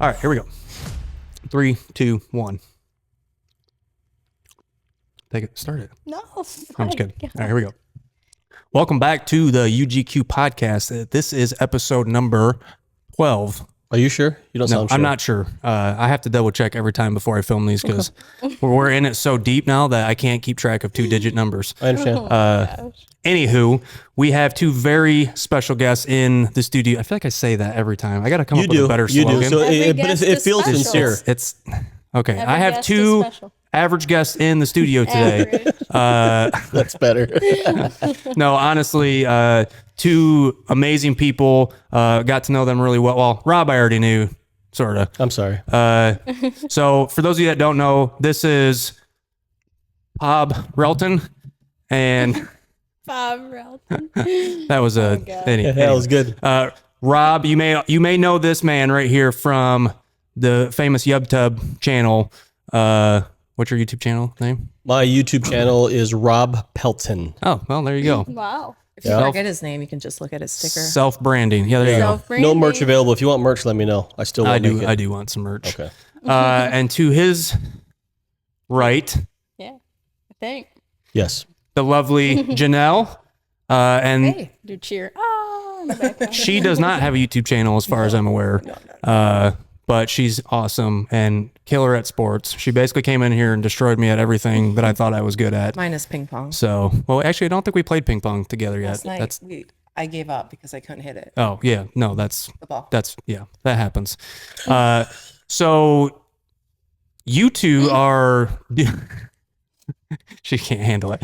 All right, here we go. 3, 2, 1. Take it. Start it. No. I'm just kidding. All right, here we go. Welcome back to the UGQ podcast. This is episode number 12. Are you sure? You don't sound sure. I'm not sure. I have to double check every time before I film these because we're in it so deep now that I can't keep track of 2-digit numbers. I understand. Anywho, we have two very special guests in the studio. I feel like I say that every time. I got to come up with a better slogan. You do. So it feels special. sincere. It's okay. Every I have guest two is special. average guests in the studio today. That's better. No, honestly, two amazing people. Got to know them really well. Well, Rob, I already knew, sort of. I'm sorry. So for those of you that don't know, this is Bob Relton, and Bob Relton. that was a That was good. Rob. You may know this man right here from the famous YubTub channel. What's your YouTube channel name? My YouTube channel is Rob Pelton. Oh, well, there you go. Wow. If you forget his name, you can just look at his sticker. Self-branding. Yeah, there you go. No merch available. If you want merch, let me know. I still want I do want some merch. Okay. And to his right, Yeah, I think. Yes. the lovely Janelle. And Hey, Do cheer. Oh, in the background. she does not have a YouTube channel as far as I'm aware. But she's awesome and killer at sports. She basically came in here and destroyed me at everything that I thought I was good at. minus ping pong. So, well, actually, I don't think we played ping pong together yet. Last night, I gave up because I couldn't hit it. Oh, yeah. No, that's The ball. that happens. So you two are, she can't handle it.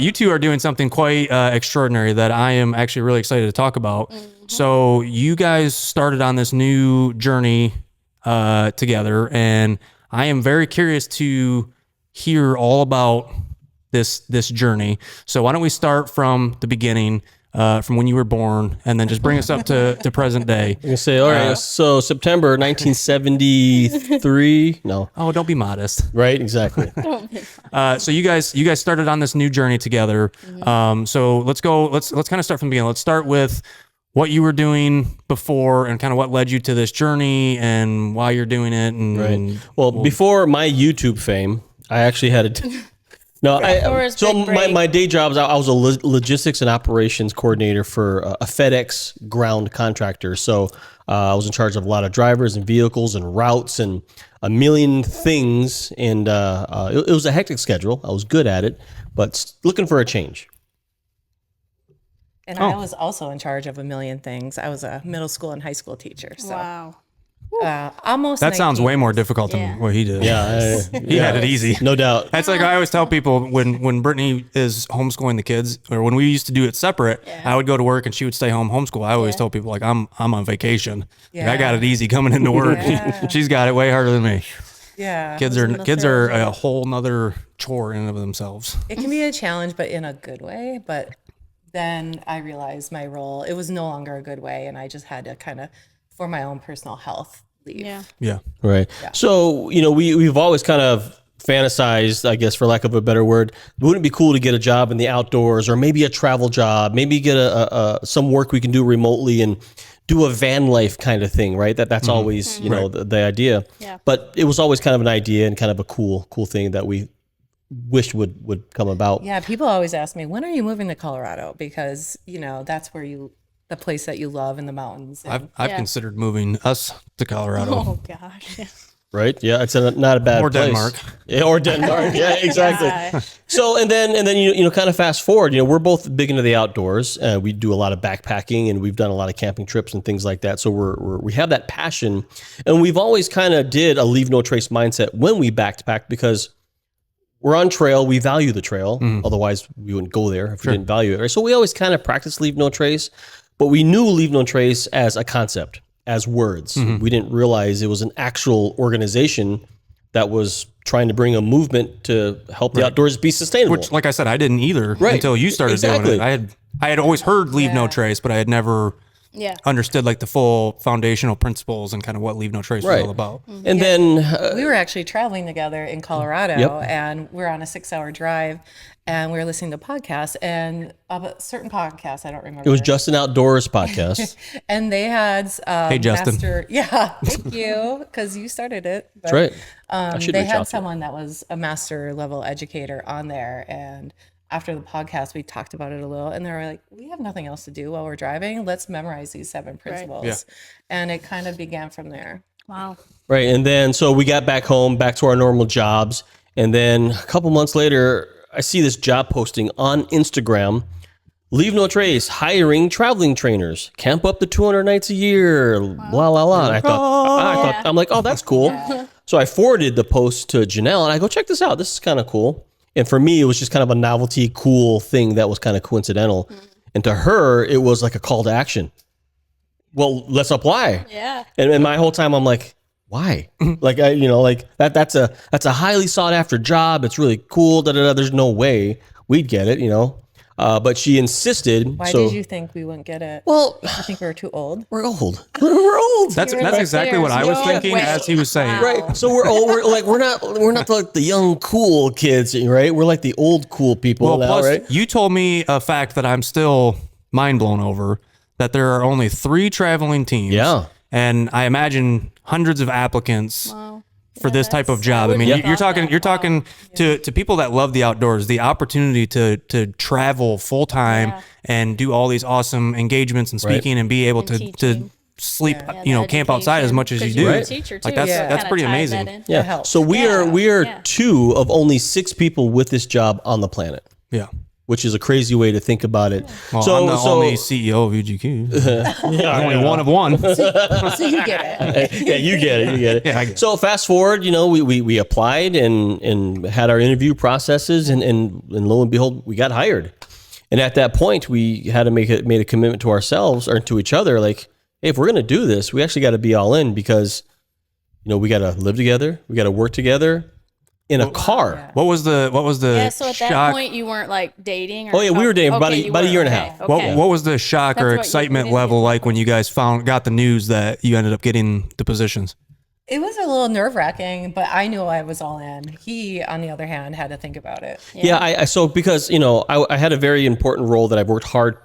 You two are doing something quite extraordinary that I am actually really excited to talk about. So you guys started on this new journey together, and I am very curious to hear all about this journey. So why don't we start from the beginning, from when you were born, and then just bring us up to present day. I'm going to say, all right, so September 1973. No. Oh, don't be modest. Right? Exactly. So you guys started on this new journey together. So let's kind of start from the beginning. Let's start with what you were doing before and kind of what led you to this journey and why you're doing it. And Right. Well, before my YouTube fame, I actually had a... My day jobs, I was a logistics and operations coordinator for a FedEx ground contractor. So I was in charge of a lot of drivers and vehicles and routes and a million things. And it was a hectic schedule. I was good at it, but looking for a change. And I was also in charge of a million things. I was a middle school and high school teacher. So Wow. almost that sounds 19 way more difficult than what he did. Yeah. He had it easy. No doubt. That's like I always tell people when Brittany is homeschooling the kids, or when we used to do it separate, I would go to work and she would stay home homeschool. I always told people like I'm on vacation. Like, I got it easy coming into work. Yeah. She's got it way harder than me. Yeah. Kids are a whole nother chore in and of themselves. It can be a challenge, but in a good way. But then I realized my role, it was no longer a good way. And I just had to kind of, for my own personal health, leave. Yeah. Yeah. Right. So, we've always kind of fantasized, I guess, for lack of a better word, wouldn't it be cool to get a job in the outdoors or maybe a travel job, maybe get some work we can do remotely and do a van life kind of thing, right? That's always, the idea. Yeah. But it was always kind of an idea and kind of a cool thing that we wished would come about. Yeah. People always ask me, when are you moving to Colorado? Because, that's where the place that you love in the mountains. And I've considered moving us to Colorado. Oh gosh. Yeah. Right? Yeah, it's not a bad Or place. Denmark. Yeah, or Denmark. Yeah, exactly. Yeah. So and then kind of fast forward, we're both big into the outdoors. We do a lot of backpacking and we've done a lot of camping trips and things like that. So we have that passion, and we've always kind of did a leave no trace mindset when we backpack because we're on trail. We value the trail. Otherwise, we wouldn't go there if we didn't value it. Right? So we always kind of practice leave no trace, but we knew leave no trace as a concept, as words. We didn't realize it was an actual organization that was trying to bring a movement to help the outdoors be sustainable. Which, like I said, I didn't either until you started doing it. I had always heard leave no trace, but I had never understood like the full foundational principles and kind of what leave no trace was all about. And then we were actually traveling together in Colorado, and we're on a 6-hour drive, and we were listening to podcasts, and a certain podcast, I don't remember. It was Just an Outdoors podcast. and they had Hey, Justin. thank you, because you started it. But, That's right. I should they reach had out to someone that was a master level educator on there, and after the podcast, we talked about it a little, and they were like, "We have nothing else to do while we're driving. Let's memorize these 7 principles." Yeah. And it kind of began from there. Wow. Right. And then, so we got back home, back to our normal jobs. And then a couple months later, I see this job posting on Instagram. Leave no trace, hiring traveling trainers, camp up to 200 nights a year, blah, blah, blah. And I thought, I'm like, oh, that's cool. So I forwarded the post to Janelle and I go, check this out. This is kind of cool. And for me, it was just kind of a novelty, cool thing that was kind of coincidental. And to her, it was like a call to action. Well, let's apply. Yeah. And my whole time, I'm like, why? Like, that's a highly sought after job. It's really cool. There's no way we'd get it, But she insisted. Why did you think we wouldn't get it? Well, I think we were too old. we're old. We're old. That's exactly what I was No thinking way. as he was saying. Wow. Right. So we're old. We're not like the young cool kids, right? We're like the old cool people Well, now, plus right? you told me a fact that I'm still mind blown over, that there are only 3 traveling teams. Yeah. And I imagine hundreds of applicants for this type of job. I mean, would've you're thought talking that. you're talking to people that love the outdoors, the opportunity to travel full time and do all these awesome engagements and speaking and be able to teaching. sleep, The camp outside as education. much as you 'Cause do. you're a teacher Like too, that's so it that's kinda pretty tied amazing. that in. Yeah. helps. So we are Yeah. 2 of only 6 people with this job on the planet, Yeah. which is a crazy way to think about it. Well, I'm the only CEO of UGQ. Only one of one. So you get it. Yeah, you get it. You get it. Yeah, I get it. So fast forward, we applied and had our interview processes, and lo and behold, we got hired. And at that point, we had to made a commitment to ourselves or to each other, like, hey, if we're going to do this, we actually got to be all in because, we got to live together, we got to work together in a car. What was the Yeah, so at that shock? point you weren't like dating or Oh, yeah, we were dating about a year and a half. What was the shock That's or what you excitement didn't level get. like when you guys got the news that you ended up getting the positions? It was a little nerve wracking, but I knew I was all in. He, on the other hand, had to think about it. Yeah, I so because I had a very important role that I've worked hard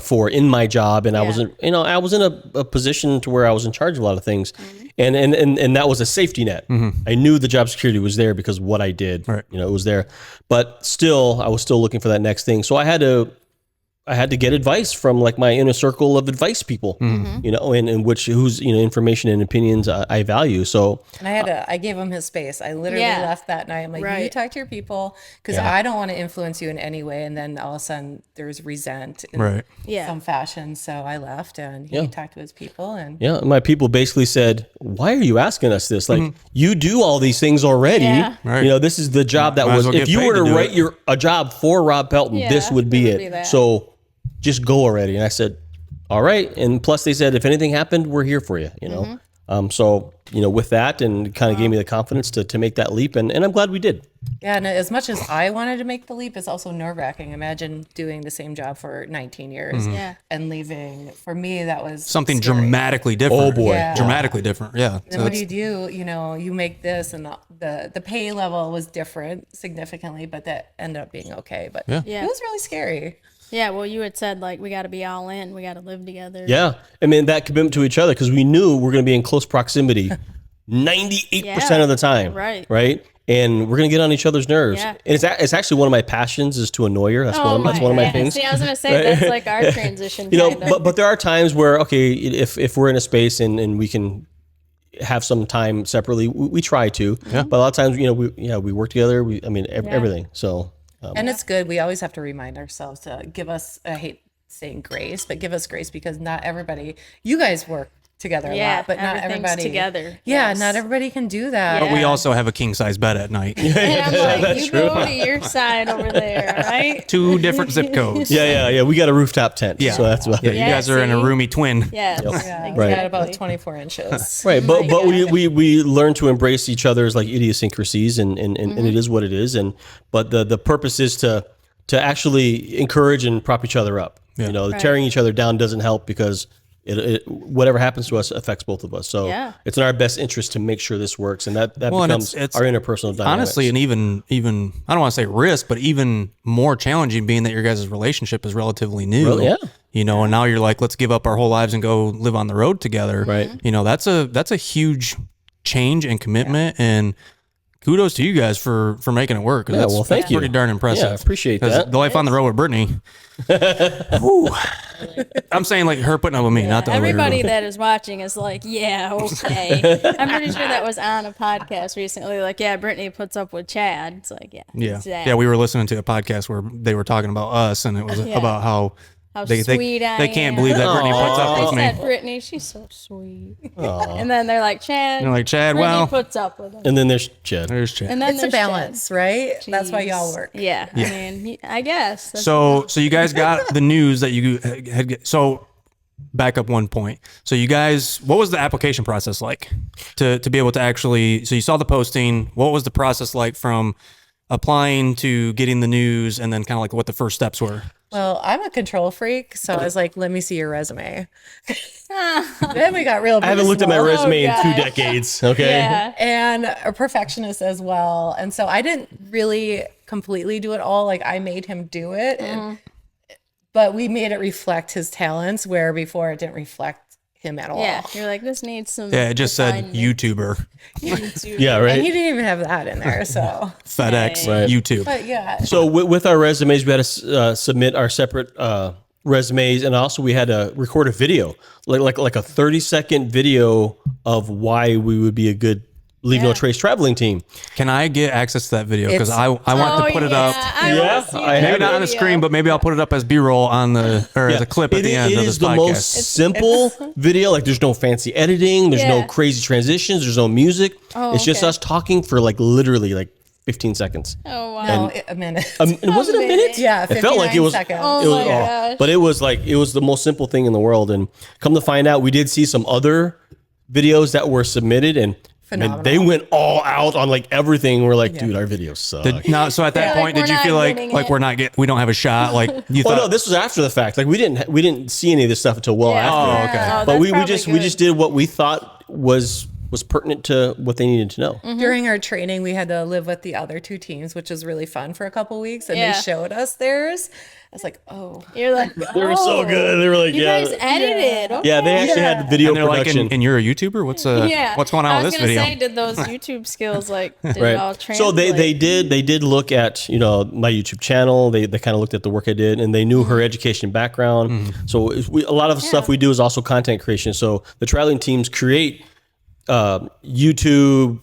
for in my job, and I was in a position to where I was in charge of a lot of things, and that was a safety net. I knew the job security was there because of what I did. Right. It was there, but still, I was still looking for that next thing. So I had to get advice from like my inner circle of advice people, and whose information and opinions I value. So And I gave him his space. I literally Yeah. left that night. I'm like, you Right. talk to your people because I don't want to influence you in any way. And then all of a sudden there's resent in Right. Yeah. some fashion. So I left and he talked to his people and yeah, my people basically said, "Why are you asking us this? Like, you do all these things already. Yeah. Right. This is the job that Might as was. well If get you paid were to to do write it." a job for Rob Pelton, Yeah, this would be it would it. be that. So just go already." And I said, "All right." And plus, they said, "If anything happened, we're here for you." So with that, and kind of gave me the confidence to make that leap, and I'm glad we did. yeah. And as much as I wanted to make the leap, it's also nerve wracking. Imagine doing the same job for 19 years Yeah. and leaving. For me, that was Something scary. dramatically different. Oh, boy. Yeah. Dramatically different. Yeah. Then what do you do? You make this, and the pay level was different significantly, but that ended up being okay. But Yeah. Yeah. it was really scary. Yeah, well, you had said like we got to be all in, we got to live together. Yeah, I mean that commitment to each other because we knew we're going to be in close proximity 98% of the time. Right. Right. And we're gonna get on each other's nerves. Yeah. And it's actually one of my passions is to annoy her. That's one of my things. See, I was gonna say that's like our transition. But there are times where if we're in a space and we can have some time separately, we try to. Yeah. But a lot of times, we work together. Everything. So. And it's good. We always have to remind ourselves to give us, I hate saying grace, but give us grace because not everybody, you guys work together a Yeah, lot, but not everything's everybody. together. Yeah, Yes. not everybody can do that. But we also have a king size bed at night. And I'm like, you go to your side over there, right? 2 different zip codes. Yeah. We got a rooftop tent. Yeah. So that's about Yeah, it. you guys are in a see? roomy twin. Yes, Yeah, exactly. we got about 24 inches. Right, but we learn to embrace each other's like idiosyncrasies, and it is what it is, but the purpose is to actually encourage and prop each other up. Yeah. Tearing each other down doesn't help because whatever happens to us affects both of us. So Yeah. it's in our best interest to make sure this works, and that Well, and becomes our interpersonal dynamics. honestly, and even I don't want to say risk, but even more challenging, being that your guys' relationship is relatively new. Well, yeah. You know, and now you're like, let's give up our whole lives and go live on the road together. Right. You know, that's a huge change and commitment, and kudos to you guys for making it work. 'Cause Yeah, well, thank you. Pretty darn impressive. Yeah, I appreciate 'Cause that. the life on the road with Brittany. Whew. I'm saying like her putting up with me, not the other way Everybody around. that is watching is like, yeah, okay. I'm pretty sure that was on a podcast recently. Like, yeah, Brittany puts up with Chad. It's like, yeah, Yeah. it's that. Yeah, we were listening to a podcast where they were talking about us, and it was about how they sweet I they can't am. believe that Brittany puts up They with me. said Brittany, she's so sweet. And then they're like, Chad. You're like, Chad, Brittany well, puts up with him. And then there's Chad. there's Chad. And then It's a there's Chad. balance, right? That's why y'all work. Yeah, I mean, I guess. That's So you guys got the news that you had. So back up one point. So you guys, what was the application process like to be able to actually? So you saw the posting. What was the process like from applying to getting the news, and then kind of like what the first steps were? Well, I'm a control freak, so I was like, let me see your resume. Then we got real I haven't looked at my personal. resume in 2 gosh. decades. Okay. yeah. And a perfectionist as well. And so I didn't really completely do it all. Like I made him do it. But we made it reflect his talents where before it didn't reflect him at all. Yeah, you're like, this needs some. Yeah, it just said refinement. YouTuber, Yeah. And Right. he didn't even have that in there. So, FedEx, Right. YouTube. but yeah. So with our resumes, we had to submit our separate resumes, and also we had to record a video, like a 30-second video of why we would be a good Leave No Trace traveling team. Can I get access to that video? Because It's- I want to put it up. Yeah, I Maybe have not on the screen, but maybe I'll put it up as B-roll on the or as a clip at It the is- end it of is this the podcast. most simple video. Like there's no fancy editing, there's no Yeah. crazy transitions, there's no music. Oh, it's just okay. us talking for like literally like 15 seconds. Oh, wow. No, a minute. Was it a minute? Yeah, It felt like it 59 was. seconds. Oh it was my gosh. But it was like it was the most simple thing in the world. And come to find out, we did see some other videos that were submitted, and I mean, Phenomenal. they went all out on like everything. We're like, dude, our videos suck. No, so at that Yeah. point, Like, did you we're feel not like getting it. we're not we don't have a shot? Like you Well, thought? no, this was after the fact. Like we didn't see any of this stuff until well Yeah. after. Oh, okay. Oh, But that's we probably just we good. just did what we thought was pertinent to what they needed to know. During our training, we had to live with the other two teams, which was really fun for a couple weeks. And Yeah. they showed us theirs. I was like, oh. You're like, They were so good. They were like, You yeah, guys edited. Okay. yeah. They actually had video and they're like, production. and you're a YouTuber? What's what's going on I with was this gonna video? say, did those YouTube skills did it all Right. translate? So they did look at my YouTube channel. They kind of looked at the work I did, and they knew her education background. So a lot of stuff we do is also content creation. So the traveling teams create YouTube,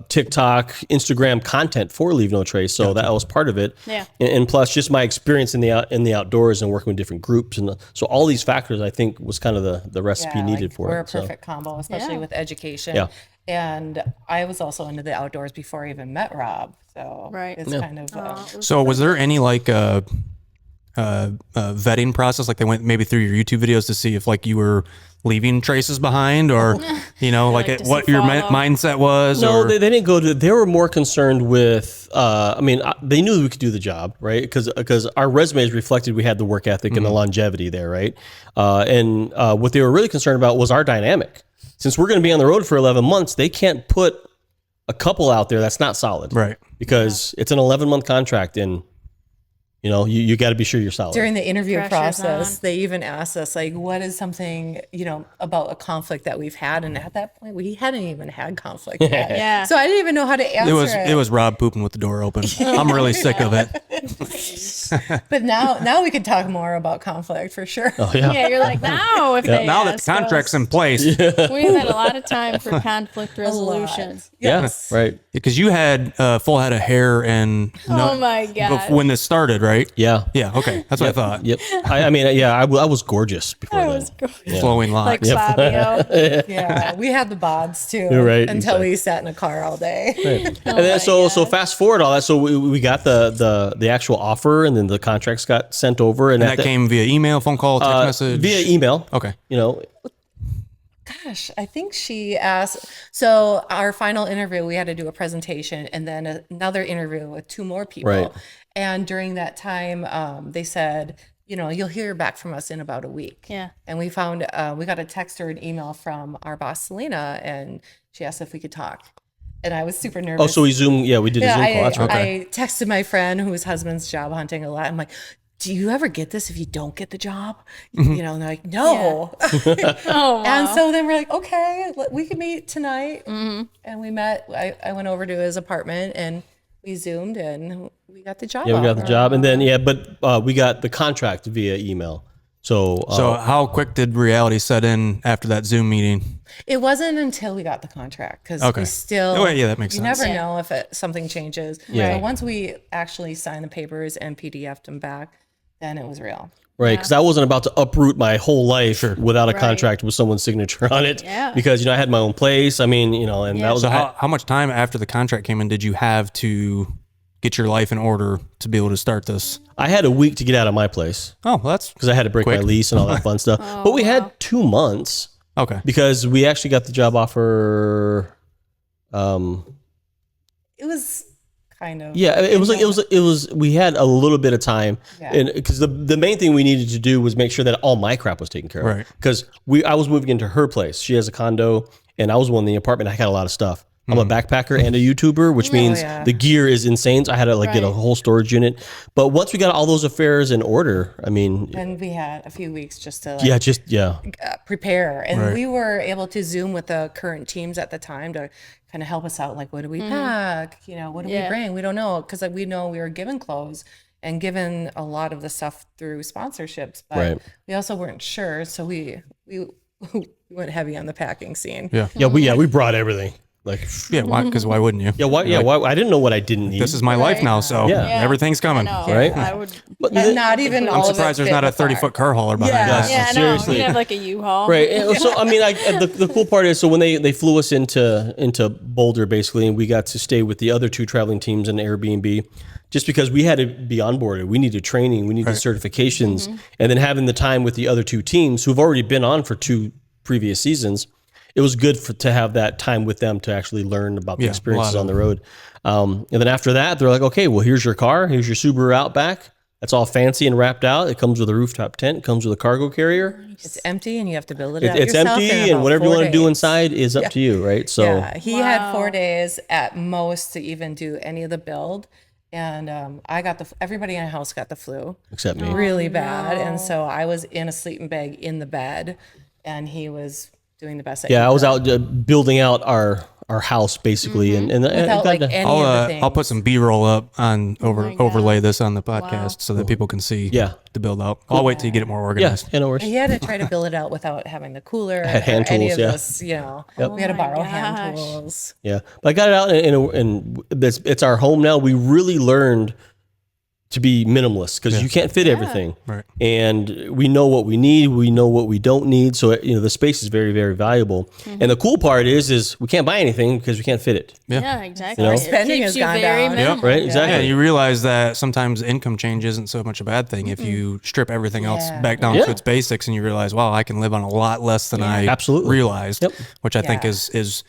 TikTok, Instagram content for Leave No Trace. So that was part of it. Yeah. And plus just my experience in the outdoors and working with different groups, and so all these factors I think was kind of the recipe Yeah, needed like, for we're it. a So. perfect combo, especially Yeah. with education. Yeah. And I was also into the outdoors before I even met Rob. So Right. it's kind of So was there any like vetting process? Like they went maybe through your YouTube videos to see if like you were leaving traces behind, or like to see what your follow. mindset was? No, or, they didn't go to. They were more concerned with. They knew we could do the job, right? Because our resumes reflected we had the work ethic and the longevity there, right? And what they were really concerned about was our dynamic. Since we're going to be on the road for 11 months, they can't put a couple out there that's not solid, Right. Because it's an 11-month contract, and you got to be sure you're solid. during the interview Pressure's process, on. they even asked us like, what is something, about a conflict that we've had? And at that point, we hadn't even had conflict yet. Yeah. So I didn't even know how to answer It was Rob pooping with the door open. I'm really sick of it. But now we could talk more about conflict for sure. Oh, yeah. Yeah, you're like, now if they Now that the ask contract's us, in place, we've had a lot of time for conflict resolution. Yes. Yeah, right. because you had a full head of hair and Oh my god. when this started, right? Yeah. Yeah. Okay, that's what I thought. Yep. I was gorgeous before I then. was good. Flowing Like locks. Fabio. Yeah. We had the bods too. You're right, Until we sat in a car all day. And then so fast forward all that. So we got the actual offer, and then the contracts got sent over, and And that came via email, phone call, text message. via email. Okay. Gosh, I think she asked. So our final interview, we had to do a presentation and then another interview with two more people. Right. And during that time, they said, you'll hear back from us in about a week. Yeah. And we found, we got a text or an email from our boss, Selena, and she asked if we could talk. And I was super nervous. Oh, so we Zoom. Yeah, we did a Zoom call. That's right. I texted my friend whose husband's job hunting a lot. I'm like, do you ever get this if you don't get the job? And they're like, no. Oh, wow. And so then we're like, okay, we can meet tonight. And we met. I went over to his apartment and we Zoomed and we got the job. Yeah, we got the offer. job. And then, but we got the contract via email. So how quick did reality set in after that Zoom meeting? It wasn't until we got the contract because Okay. we still. Oh, yeah, that makes you sense. never know if something changes. Yeah. But once we actually signed the papers and PDF'd them back, then it was real. right, because I wasn't about to uproot my whole life without a contract with someone's signature on it. Yeah. Because I had my own place. I mean, and that was So how much time after the contract came in did you have to get your life in order to be able to start this? I had a week to get out of my place Oh, well, that's because I had to break my Quick. lease and all that fun stuff. But we had 2 months okay. because we actually got the job offer. It was kind of. Yeah, it was. We had a little bit of time, Yeah. and because the main thing we needed to do was make sure that all my crap was taken care of. Right. Because I was moving into her place. She has a condo, and I was one in the apartment. I had a lot of stuff. I'm a backpacker and a YouTuber, which means yeah. the gear is insane. So I had to get a whole storage unit. But once we got all those affairs in order, I mean, And we had a few weeks just to prepare. And Right. we were able to Zoom with the current teams at the time to kind of help us out. Like, what do we pack? What do we bring? We don't know. Because we know we were given clothes and given a lot of the stuff through sponsorships. But Right. we also weren't sure. So we went heavy on the packing scene. we brought everything. Like, Yeah, why? Because why wouldn't you? why? I didn't know what I didn't need. This is my life now, so everything's coming. No, Right. I would. And not even I'm all surprised of it there's not a fit the 30-foot car hauler behind us. Yeah, I know. seriously. You'd have like a U-Haul. Right. And so, I mean, the cool part is, so when they flew us into Boulder, basically, and we got to stay with the other 2 traveling teams in Airbnb, just because we had to be onboarded. We needed training. We needed certifications. And then having the time with the other 2 teams who've already been on for 2 previous seasons, it was good to have that time with them to actually learn about the Yeah, experiences a lot on the road. And then after that, they're like, okay, well, here's your car. Here's your Subaru Outback. That's all fancy and wrapped out. It comes with a rooftop tent. It comes with a cargo carrier. It's empty and you have to build it out It's yourself empty, in and about whatever you 4 want to do days. inside is up to you, right? So Yeah, he had 4 days at most to even do any of the build. And I got everybody in the house got the flu except me. really bad. And so I was in a sleeping bag in the bed and he was doing the best that Yeah, he I was could. out building out our house basically, and Without like any of the things. I'll put some B-roll up on overlay this on the podcast so that people can see the build out. I'll wait till you get it more organized. no worries. He had to try to build it out without having the cooler had hand or any tools, of this, we had to borrow hand gosh. tools. Yeah, but I got it out, and it's our home now. We really learned to be minimalist because you can't fit everything, Right. and we know what we need, we know what we don't need. So the space is very, very valuable. And the cool part is we can't buy anything because we can't fit it. Yeah, exactly. You know? It Spending keeps has you gone very down. minimal. Right? Exactly. Yeah, you realize that sometimes income change isn't so much a bad thing if you strip everything else back down to its basics and you realize, wow, I can live on a lot less than I Absolutely. realized, Yep. which I think is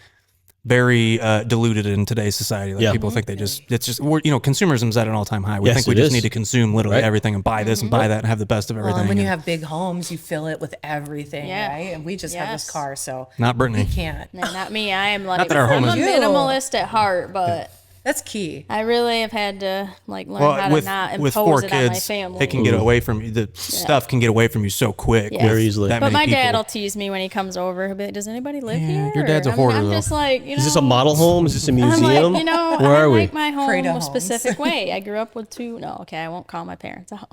very diluted in today's society. Like people think it's just consumerism's at an all-time high. We Yes, think we it just is. need to consume literally Right. everything and buy this and buy that and have the best of Well, everything. and when you and have big homes, you fill it with everything, Yeah. right? And we just have this Yes. car, so Not Brittany. we can't. No, not me. I am like that our home I'm a is- minimalist at heart, but That's key. I really have had to learn how Well, to with not impose with 4 it on my kids, family. it can get away from you. The stuff can get away from you so quick. Yes. with Very easily. that But many my dad people. will tease me when he comes over. He'll be like, "Does anybody live Yeah, here?" your dad's a I'm- hoarder, I'm though. just like, Is this a model home? Is this a museum? I'm like, Where I are we? like my home Freda a homes. specific way. I grew up with 2. No, okay, I won't call my parents out.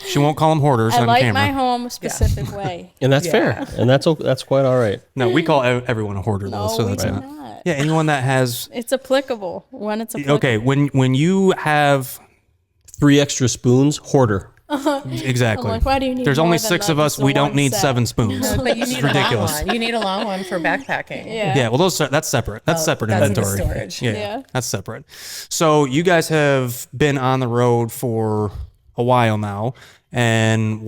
She won't call them hoarders I on like camera. my home a specific way. And that's fair, and that's quite all right. No, we call everyone a hoarder though, No, so we that's do not. not. Yeah, anyone that has It's applicable when it's applicable. okay, when you have 3 extra spoons, hoarder. exactly. I'm like, why do you need There's more only than 6 of the- us. the We don't one need set? 7 spoons. But you It's need a long ridiculous. one. You need a long one for backpacking. Yeah. Yeah, well, that's separate. That's separate that's in the inventory. storage. Yeah, Yeah. that's separate. So you guys have been on the road for a while now, and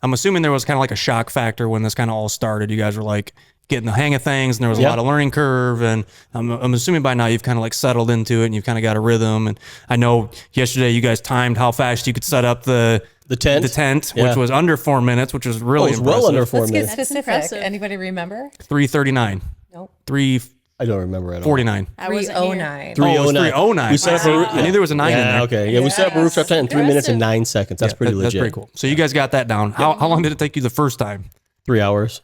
I'm assuming there was kind of like a shock factor when this kind of all started. You guys were like getting the hang of things, and there was a lot of learning curve, and I'm assuming by now you've kind of like settled into it, and you've kind of got a rhythm. And I know yesterday you guys timed how fast you could set up the The tent? The tent, Yeah. which was under 4 minutes, which was really It was well under 4 Let's get minutes. specific. impressive. Anybody remember? 339. Nope. 349. I don't remember at all. I wasn't here. 309. 309. We set up a, I knew there was a 9 in yeah, there. okay. Yeah, we set up a rooftop tent in 3 minutes and Impressive. 9 seconds. That's pretty legit. That's pretty cool. So you guys got that down. How long did it take you the first time? 3 hours.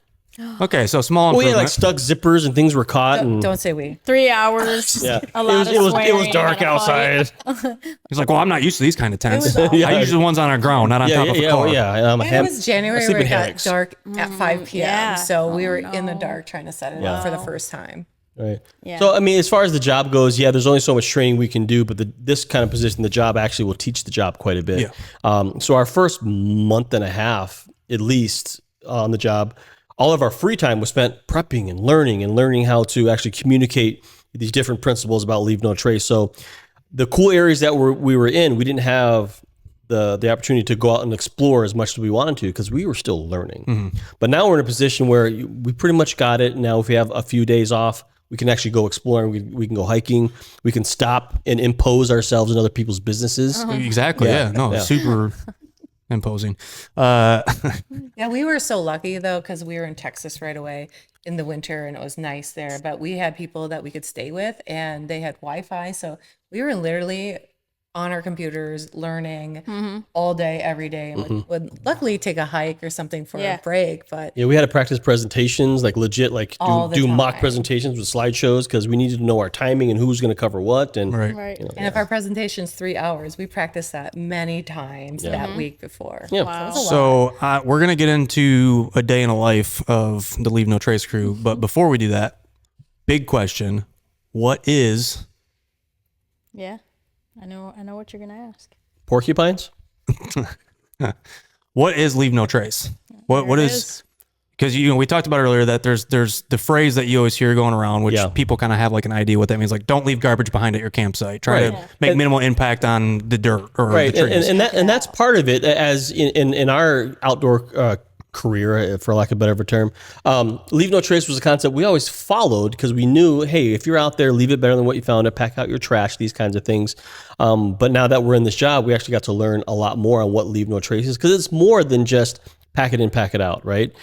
Okay, so small Well, yeah, improvement. like stuck zippers and things were caught. And Don't say we. 3 hours. yeah, A lot of it was swearing dark and a fight. outside. He's like, well, I'm not used to these kind of tents. was Yeah. I use the ones on our ground, not on top of a car. yeah. It was January sleep where in it got hammocks. dark at 5 p.m. yeah. So we were in the dark trying to set it up for the first time. Right. Yeah. So, I mean, as far as the job goes, yeah, there's only so much training we can do, but this kind of position, the job actually will teach the job quite a bit. Yeah. So our first month and a half, at least, on the job, all of our free time was spent prepping and learning how to actually communicate these different principles about leave no trace. So the cool areas that we were in, we didn't have the opportunity to go out and explore as much as we wanted to because we were still learning. But now we're in a position where we pretty much got it. Now, if we have a few days off, we can actually go exploring. We can go hiking. We can stop and impose ourselves in other people's businesses. Exactly. Yeah. No, super imposing. Yeah, we were so lucky though because we were in Texas right away in the winter and it was nice there. But we had people that we could stay with and they had Wi-Fi, so we were literally on our computers learning all day, every day, and would luckily take a hike or something for a break. But Yeah, we had to practice presentations, like legit, like All the do mock time. presentations with slideshows because we needed to know our timing and who's going to cover what. And Right. Right. and if our presentation's 3 hours, we practiced that many times that week before. Yeah. Wow. So we're going to get into a day in the life of the Leave No Trace crew. But before we do that, big question. What is... Yeah. I know what you're gonna ask. Porcupines? What is Leave No Trace? What There it is... Because we talked about earlier that there's the phrase that you always hear going around, which Yeah. people kind of have like an idea what that means. Like, don't leave garbage behind at your campsite. Try to make minimal impact on the dirt or Right. the trees. And that's part of it as in our outdoor career, for lack of a better term. Leave no trace was a concept we always followed because we knew, hey, if you're out there, leave it better than what you found it, pack out your trash, these kinds of things. But now that we're in this job, we actually got to learn a lot more on what leave no trace is because it's more than just pack it in, pack it out, right?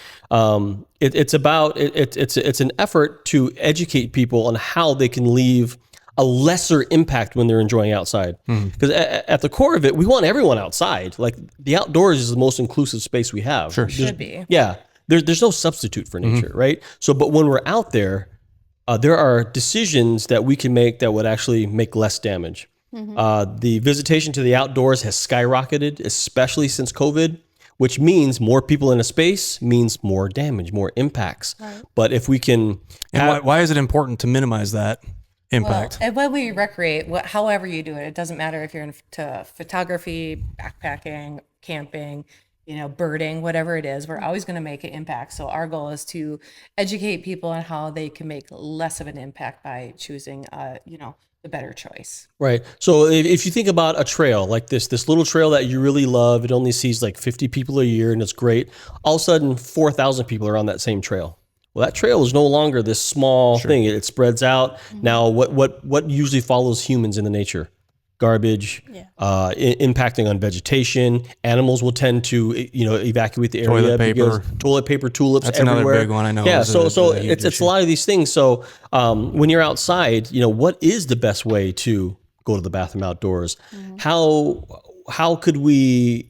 It's an effort to educate people on how they can leave a lesser impact when they're enjoying outside. Because at the core of it, we want everyone outside. Like the outdoors is the most inclusive space we have. Sure. Should be. Yeah. There's no substitute for nature, right? So, but when we're out there, there are decisions that we can make that would actually make less damage. The visitation to the outdoors has skyrocketed, especially since COVID, which means more people in a space means more damage, more impacts. Right. But if we can... And why is it important to minimize that impact? Well, and when we recreate, however you do it, it doesn't matter if you're into photography, backpacking, camping, birding, whatever it is, we're always going to make an impact. So our goal is to educate people on how they can make less of an impact by choosing, the better choice. Right. So if you think about a trail like this little trail that you really love, it only sees like 50 people a year and it's great. All of a sudden, 4,000 people are on that same trail. Well, that trail is no longer this small thing. It spreads out. Now, what usually follows humans in the nature? Garbage, impacting on vegetation. Animals will tend to, evacuate the area. Toilet paper, tulips. That's everywhere. another big one I know. Yeah, is so a huge it's issue. a lot of these things. So when you're outside, what is the best way to go to the bathroom outdoors? How could we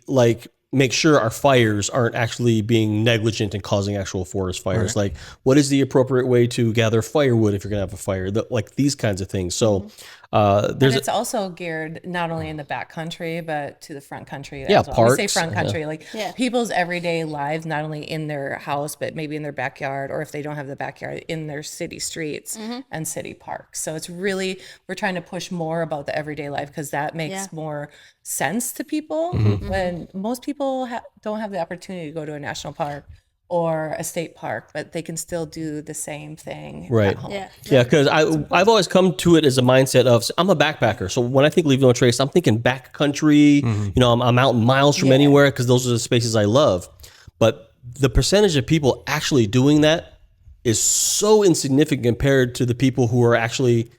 make sure our fires aren't actually being negligent and causing actual forest fires? Like, what is the appropriate way to gather firewood if you're gonna have a fire? Like these kinds of things. So It's also geared not only in the back country, but to the front country. Yeah, as well. We say parks, front country, Yeah. people's everyday lives, not only in their house, but maybe in their backyard, or if they don't have the backyard, in their city streets and city parks. So it's really, we're trying to push more about the everyday life because that makes more sense to people when most people don't have the opportunity to go to a national park or a state park, but they can still do the same thing Right. at home. Yeah, because I've always come to it as a mindset of I'm a backpacker. So when I think leave no trace, I'm thinking backcountry. I'm out miles from anywhere because those are the spaces I love. But the percentage of people actually doing that is so insignificant compared to the people who are actually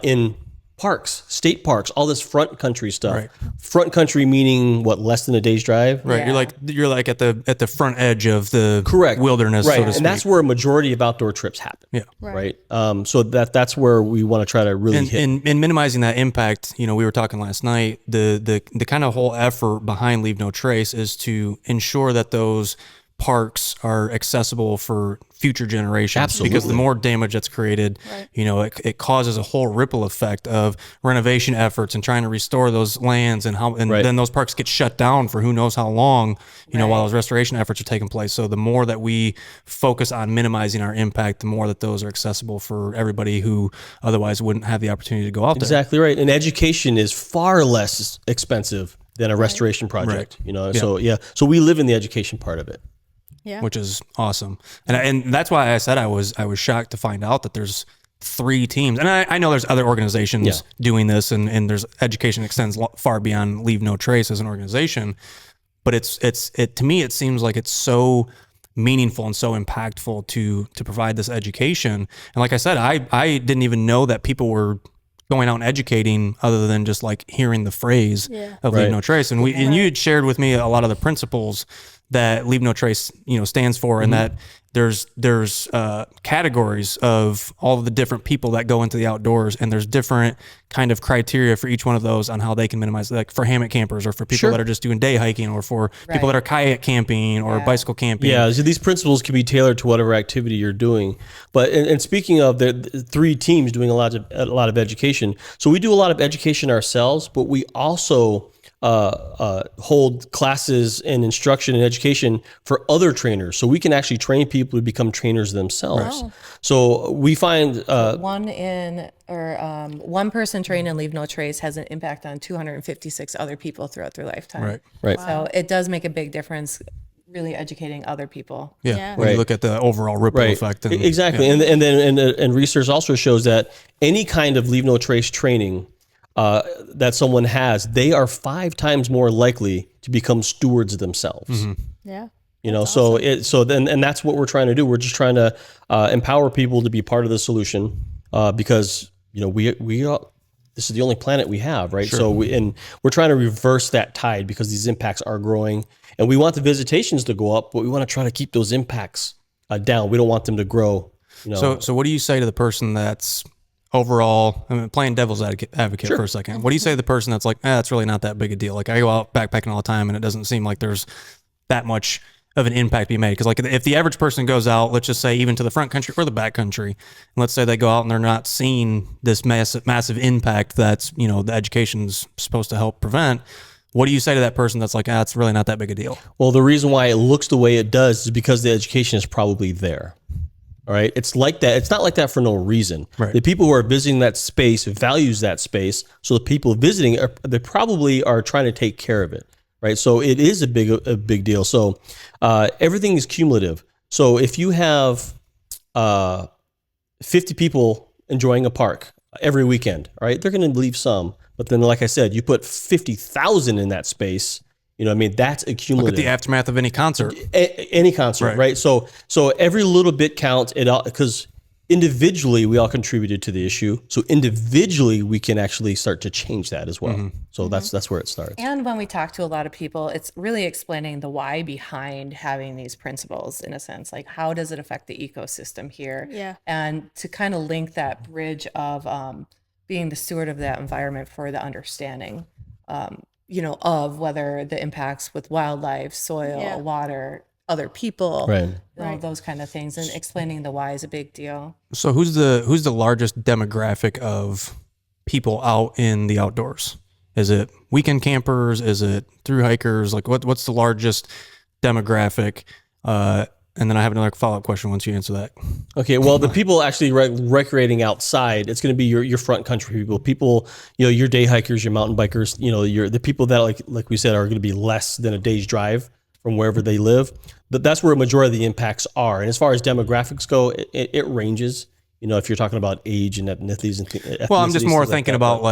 in parks, state parks, all this front country stuff. Right. Front country meaning what, less than a day's drive? Right. Yeah. You're like at the front edge of the Correct. wilderness, Right. so to speak. And that's where a majority of outdoor trips happen. Yeah. Right. So that's where we want to try to really hit. And minimizing that impact, we were talking last night, the kind of whole effort behind Leave No Trace is to ensure that those parks are accessible for future generations. Absolutely. Because the more damage that's created, it causes a whole ripple effect of renovation efforts and trying to restore those lands, and then those parks get shut down for who knows how long, while those restoration efforts are taking place. So the more that we focus on minimizing our impact, the more that those are accessible for everybody who otherwise wouldn't have the opportunity to go out there. Exactly right. And education is far less expensive than a restoration project. So we live in the education part of it. Yeah. Which is awesome. And that's why I said I was shocked to find out that there's 3 teams. And I know there's other organizations doing this, and there's education extends far beyond Leave No Trace as an organization. But it to me, it seems like it's so meaningful and so impactful to provide this education. And like I said, I didn't even know that people were going out and educating other than just like hearing the phrase of Leave No Trace. And you had shared with me a lot of the principles that Leave No Trace, stands for, and that there's categories of all of the different people that go into the outdoors, and there's different kind of criteria for each one of those on how they can minimize, like for hammock campers, or for people that are just doing day hiking, or for people that are kayak camping or bicycle camping. Yeah, so these principles can be tailored to whatever activity you're doing. But and speaking of the 3 teams doing a lot of education, so we do a lot of education ourselves, but we also hold classes and instruction and education for other trainers, so we can actually train people to become trainers themselves. Wow. So we find one person trained in Leave No Trace has an impact on 256 other people throughout their lifetime. Right. So it does make a big difference, really educating other people. Yeah. When you look at the overall ripple effect. And, exactly. And research also shows that any kind of Leave No Trace training that someone has, they are 5 times more likely to become stewards these Yeah. and that's what we're trying to do. We're just trying to empower people to be part of the solution, because we are, this is the only planet we have, right? Sure. So we're trying to reverse that tide, because these impacts are growing, and we want the visitations to go up, but we want to try to keep those impacts down. We don't want them to grow. So what do you say to the person that's overall, playing devil's advocate for a second, what do you say to the person that's like, it's really not that big a deal? Like, I go out backpacking all the time, and it doesn't seem like there's that much of an impact be made. Because like, if the average person goes out, let's just say even to the front country or the back country, and let's say they go out and they're not seeing this massive impact that's, the education's supposed to help prevent, what do you say to that person that's like, it's really not that big a deal? Well, the reason why it looks the way it does is because the education is probably there. All right. It's like that. It's not like that for no reason. Right. The people who are visiting that space values that space. So the people visiting, they probably are trying to take care of it. Right. So it is a big deal. So everything is cumulative. So if you have 50 people enjoying a park every weekend, all right, they're going to leave some. But then, like I said, you put 50,000 in that space. That's a cumulative. Look at the aftermath of any concert. Any concert, right? So every little bit counts. Because individually we all contributed to the issue. So individually we can actually start to change that as well. So that's where it starts. And when we talk to a lot of people, it's really explaining the why behind having these principles, in a sense. Like, how does it affect the ecosystem here? Yeah. And to kind of link that bridge of being the steward of that environment for the understanding. Of whether the impacts with wildlife, soil, water, other people, those kind of things, and explaining the why is a big deal. So who's the largest demographic of people out in the outdoors? Is it weekend campers? Is it thru hikers? Like what's the largest demographic? And then I have another follow-up question once you answer that. Okay, well, the people actually recreating outside, it's going to be your front country people, your day hikers, your mountain bikers, the people that, like we said, are going to be less than a day's drive from wherever they live. That's where a majority of the impacts are. And as far as demographics go, it ranges, if you're talking about age and ethnicities. Well, I'm just more thinking about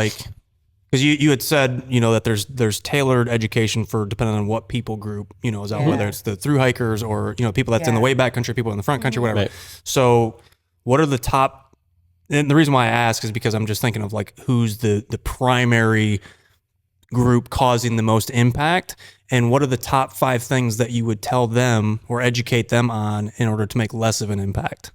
because you had said, that there's tailored education for depending on what people group, is out, whether it's the thru hikers or, people that's in the way back country, people in the front country, whatever. Right. So what are the top, and the reason why I ask is because I'm just thinking of like who's the primary group causing the most impact, and what are the top 5 things that you would tell them or educate them on in order to make less of an impact?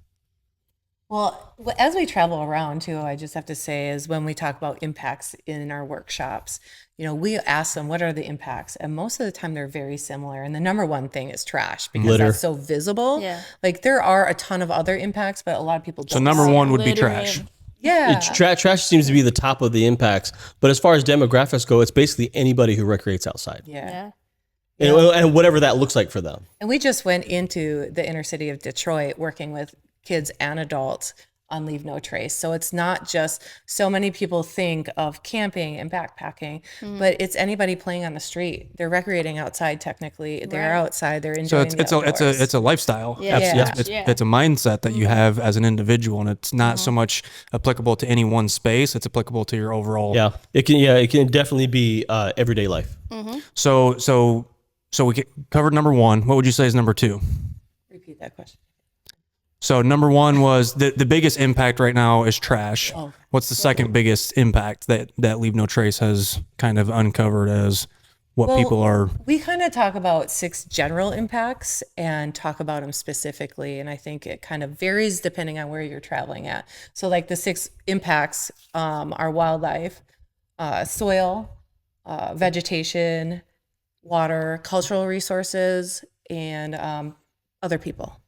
Well, as we travel around too, I just have to say is when we talk about impacts in our workshops, we ask them what are the impacts, and most of the time they're very similar. And the number one thing is trash because Litter. that's so visible. Yeah. Like there are a ton of other impacts, but a lot of people don't. So number see 1 it. would be Litter trash. and- Yeah. Trash seems to be the top of the impacts, but as far as demographics go, it's basically anybody who recreates outside, Yeah. Yeah. and whatever that looks like for them. And we just went into the inner city of Detroit working with kids and adults on Leave No Trace. So it's not just so many people think of camping and backpacking, but it's anybody playing on the street. They're recreating outside technically. They're Right. outside, they're So enjoying it's a lifestyle. Yeah. It's a mindset that you have as an individual, and it's not so much applicable to any one space. It's applicable to your overall. Yeah, it can definitely be everyday life. So we covered number 1. What would you say is number 2? Repeat that question. So number 1 was the biggest impact right now is trash. Oh. What's the second biggest impact that Leave No Trace has kind of uncovered as what people are? We kind of talk about 6 general impacts and talk about them specifically. And I think it kind of varies depending on where you're traveling at. So like the 6 impacts are wildlife, soil, vegetation, water, cultural resources, and other people.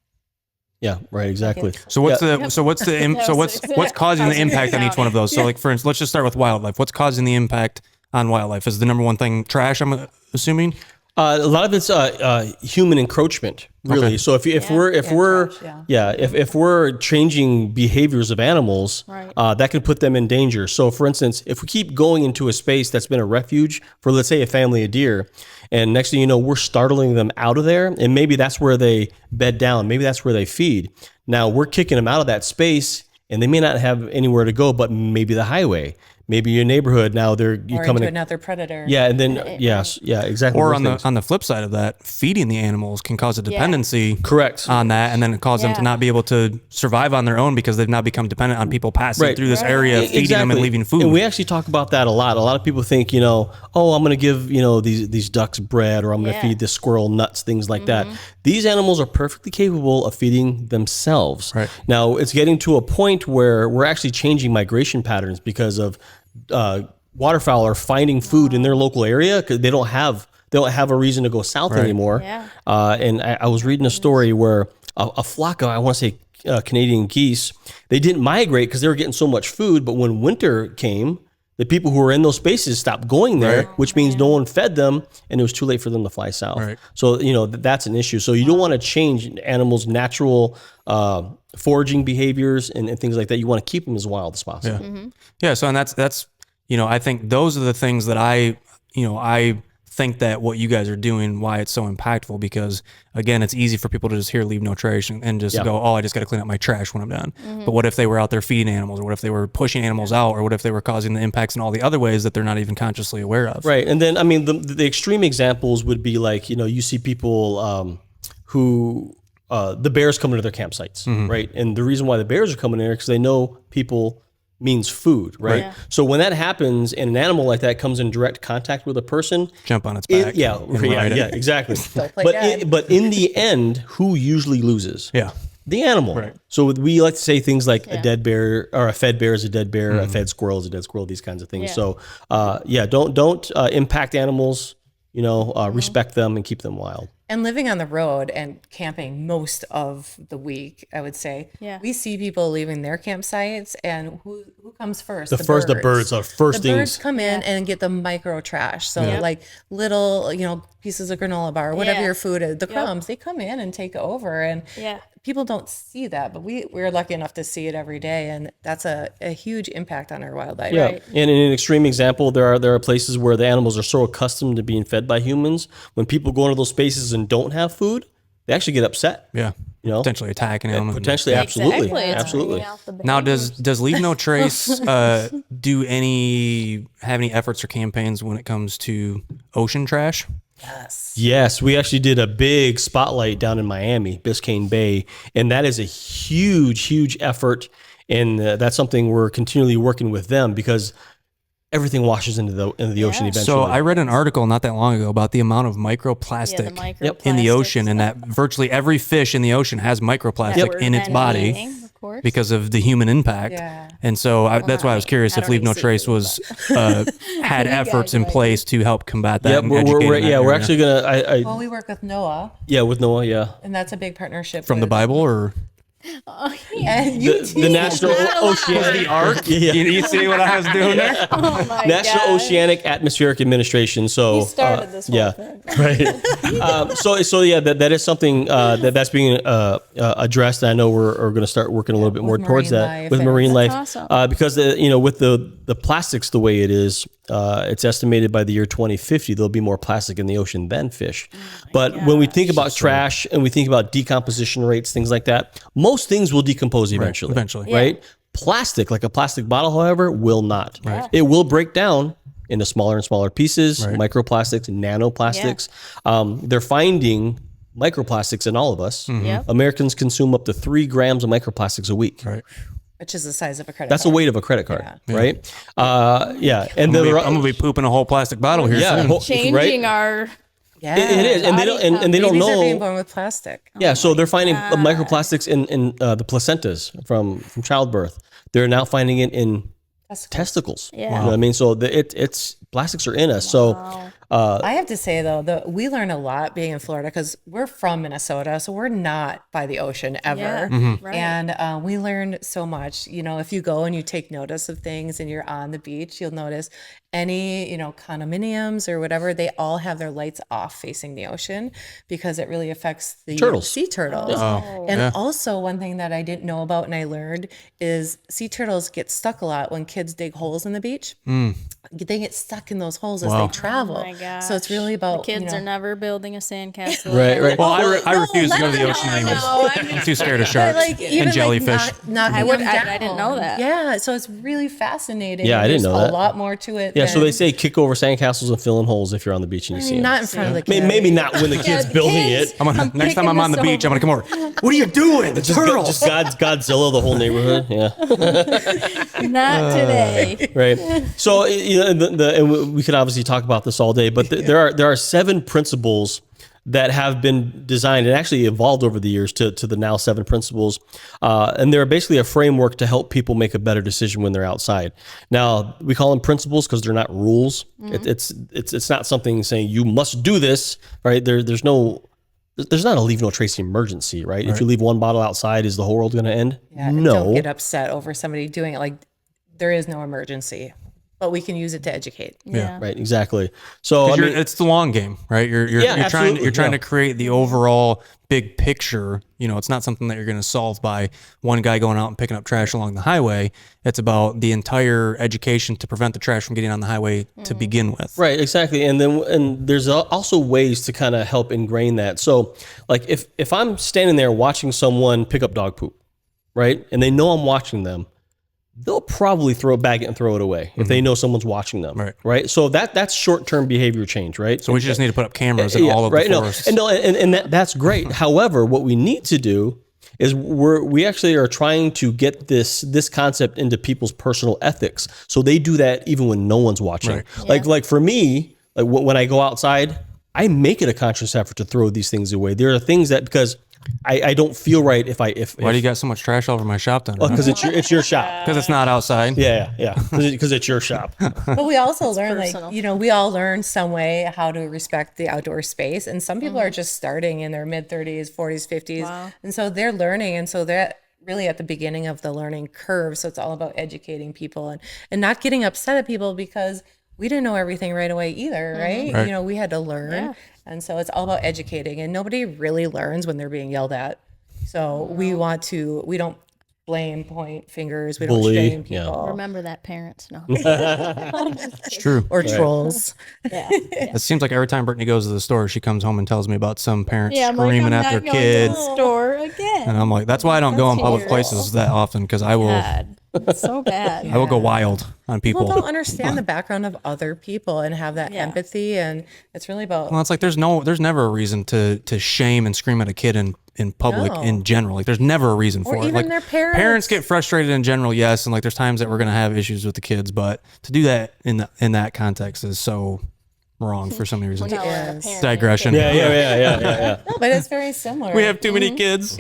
Yeah, right, exactly. So what's Yeah. what's causing the impact on each one of those? So like for instance, let's just start with wildlife. What's causing the impact on wildlife? Is the number 1 thing trash, I'm assuming? A lot of it's human encroachment, really. Okay. So if we're changing behaviors of animals, Right. that could put them in danger. So, for instance, if we keep going into a space that's been a refuge for, let's say, a family of deer, and next thing you know, we're startling them out of there, and maybe that's where they bed down, maybe that's where they feed. Now we're kicking them out of that space, and they may not have anywhere to go, but maybe the highway. Maybe your neighborhood now you're Or coming into in. another predator. Yeah, and then exactly. Or those on things. the flip side of that, feeding the animals can cause a dependency Correct. on that, and then it cause them to Yeah. not be able to survive on their own because they've now become dependent on people passing Right. through this area, feeding them and leaving food. And we actually talk about that a lot. A lot of people think, oh, I'm going to give, these ducks bread, or I'm going to Yeah. feed this squirrel nuts, things like that. These animals are perfectly capable of feeding themselves. Right. Now, it's getting to a point where we're actually changing migration patterns because of waterfowl are finding food in their local area because they don't have a reason to go south anymore. Yeah. And I was reading a story where a flock of, I want to say, Canadian geese, they didn't migrate because they were getting so much food. But when winter came, the people who were in those spaces stopped going there, which means no one fed them, and it was too late for them to fly south. Right. So, that's an issue. So you don't want to change animals' natural foraging behaviors and things like that. You want to keep them as wild as possible. Yeah. So, and that's, I think those are the things that I think that what you guys are doing, why it's so impactful, because again, it's easy for people to just hear Leave No Trash and just go, oh, I just got to clean up my trash when I'm done. But what if they were out there feeding animals, or what if they were pushing animals out, or what if they were causing the impacts in all the other ways that they're not even consciously aware of? Right. And then, I mean, the extreme examples would be like, you see people who the bears come into their campsites, right? And the reason why the bears are coming in there because they know people means food, right? Yeah. So when that happens and an animal like that comes in direct contact with a person, Jump on its back. yeah, and ride it. exactly. play But dead. but in the end, who usually loses? Yeah. The animal. Right. So we like to say things like a dead bear or a fed bear is a dead bear, a fed squirrel is a dead squirrel, these kinds of things. Yeah. So don't impact animals, respect them and keep them wild. And living on the road and camping most of the week, I would say, Yeah. we see people leaving their campsites, and who comes first? The birds are first The birds things. come in and get the micro trash. So Yeah. like little, pieces of granola bar, whatever Yeah. your food is, the Yep. crumbs, they come in and take over. And Yeah. people don't see that, but we're lucky enough to see it every day. And that's a huge impact on our wildlife. Yeah, Right. and in an extreme example, there are places where the animals are so accustomed to being fed by humans. When people go into those spaces and don't have food, they actually get upset. Yeah. Potentially attacking them. and- Potentially, absolutely, Exactly. It's absolutely. bringing out the Now, behaviors. does Leave No Trace have any efforts or campaigns when it comes to ocean trash? Yes. Yes, we actually did a big spotlight down in Miami, Biscayne Bay, and that is a huge, huge effort. And that's something we're continually working with them because everything washes into the ocean eventually. So I read an article not that long ago about the amount of Yeah, microplastic the microplastics. in the ocean, and that virtually every fish in the ocean has microplastic we're in its then body eating, of course. because of the human impact. Yeah. And so that's why I was curious I if don't Leave eat No Trace seafood, was had You efforts guys in might place to help combat that. Yep, and we're educate in that yeah, we're area. actually gonna. Well, we work with Noah, With Noah, yeah. and that's a big partnership From the with- Bible or And you The National Oceanic Ark. Yeah. You see what I was doing there? Oh my National gosh. Oceanic Atmospheric Administration. So You started this whole yeah, thing. right. So yeah, that is something that's being addressed. I know we're going to start working a little bit more with towards marine that life with and- marine life, awesome. because with the plastics the way it is, it's estimated by the year 2050 there'll be more plastic in the ocean than fish. But when we think about trash and we think about decomposition rates, things like that, most things will decompose eventually. eventually. Right? Plastic, like a plastic bottle, however, will not. Right. It will break down into smaller and smaller pieces, microplastics, nanoplastics. They're finding microplastics in all of us. Yep. Americans consume up to 3 grams of microplastics a week. Right. which is the size of a credit That's the card. weight of a credit card, right? And I'm then gonna be pooping a whole plastic bottle here yeah, soon. Changing our Yeah. it is, and they don't, and they don't Babies are being know. born with plastic. Yeah, so they're finding microplastics in the placentas from childbirth. They're now finding it in testicles. Yeah. You know what I mean? So it's plastics are in us. So I have to say though, we learn a lot being in Florida because we're from Minnesota, so we're not by the ocean ever. Yeah, right. And we learned so much. You know, if you go and you take notice of things and you're on the beach, you'll notice any, condominiums or whatever, they all have their lights off facing the ocean because it really affects the Turtles. sea turtles. And also one thing that I didn't know about and I learned is sea turtles get stuck a lot when kids dig holes in the beach. They get stuck in those holes as they travel. Oh my gosh. So it's really about the kids are never building a sandcastle. right. Well, I refuse to go to the ocean anyways. I'm too scared of sharks and jellyfish. I didn't know that. Yeah, so it's really fascinating. Yeah, I didn't There's know that. a lot more to it. yeah, so than- they say kick over sandcastles and fill in holes if you're on the beach and you see them. not in front of the kids. Maybe not when the kid's building it. Next time I'm on the beach, I'm gonna come over. What are you doing? The turtle. Just Godzilla, the whole neighborhood. Yeah. Not today. Right. So and we could obviously talk about this all day, but there are 7 principles that have been designed and actually evolved over the years to the now 7 principles, and they're basically a framework to help people make a better decision when they're outside. Now we call them principles because they're not rules. It's not something saying you must do this. Right. There's not a leave no trace emergency. Right. If you leave one bottle outside, is the whole world going to end? Yeah, and no. Don't get upset over somebody doing it. Like there is no emergency, but we can use it to educate. Yeah. Right. Exactly. So It's the long game, right? You're trying absolutely. to create the overall big picture. It's not something that you're going to solve by one guy going out and picking up trash along the highway. It's about the entire education to prevent the trash from getting on the highway to begin with. Right, exactly. And there's also ways to kind of help ingrain that. So like if I'm standing there watching someone pick up dog poop, right? And they know I'm watching them, they'll probably bag it and throw it away if they know someone's watching them. Right. So that's short-term behavior change, right? So we just need to put up cameras in all of the forests. And that's great. However, what we need to do is we actually are trying to get this concept into people's personal ethics. So they do that even when no one's watching. Right. Like for me, like when I go outside, I make it a conscious effort to throw these things away. There are things that because I don't feel right if Why do you got so much trash all over my shop then? because it's your shop. Because it's not outside. Yeah, because it's your shop. But we also learn, personal. we all learn some way how to respect the outdoor space. And some people are just starting in their mid 30s, 40s, 50s. Wow. And so they're learning. And so they're really at the beginning of the learning curve. So it's all about educating people and not getting upset at people because we didn't know everything right away either, right? We had to learn. Yeah. And so it's all about educating. And nobody really learns when they're being yelled at. So we don't blame, point fingers. We don't Bully, shame yeah. people. Remember that, parents. No. It's true. Or trolls. It seems like every time Brittany goes to the store, she comes home and tells me about some parent Yeah, I'm like, screaming I'm at their not going kids. to the store again. And I'm like, that's why I don't go in public terrible. places that often because I will God. It's so bad. I will go wild on People people. don't understand the background of other people and have that Yeah. empathy, and it's really about Well, it's like there's never a reason to shame and scream at a kid in public No. in general. Like there's never a reason Or for it. even Like their parents. Parents get frustrated in general, yes, and like there's times that we're gonna have issues with the kids, but to do that in that context is so wrong for so many reasons. Now we're a Yes. parent. Digression. Yeah. no, but it's very similar. We have too many kids.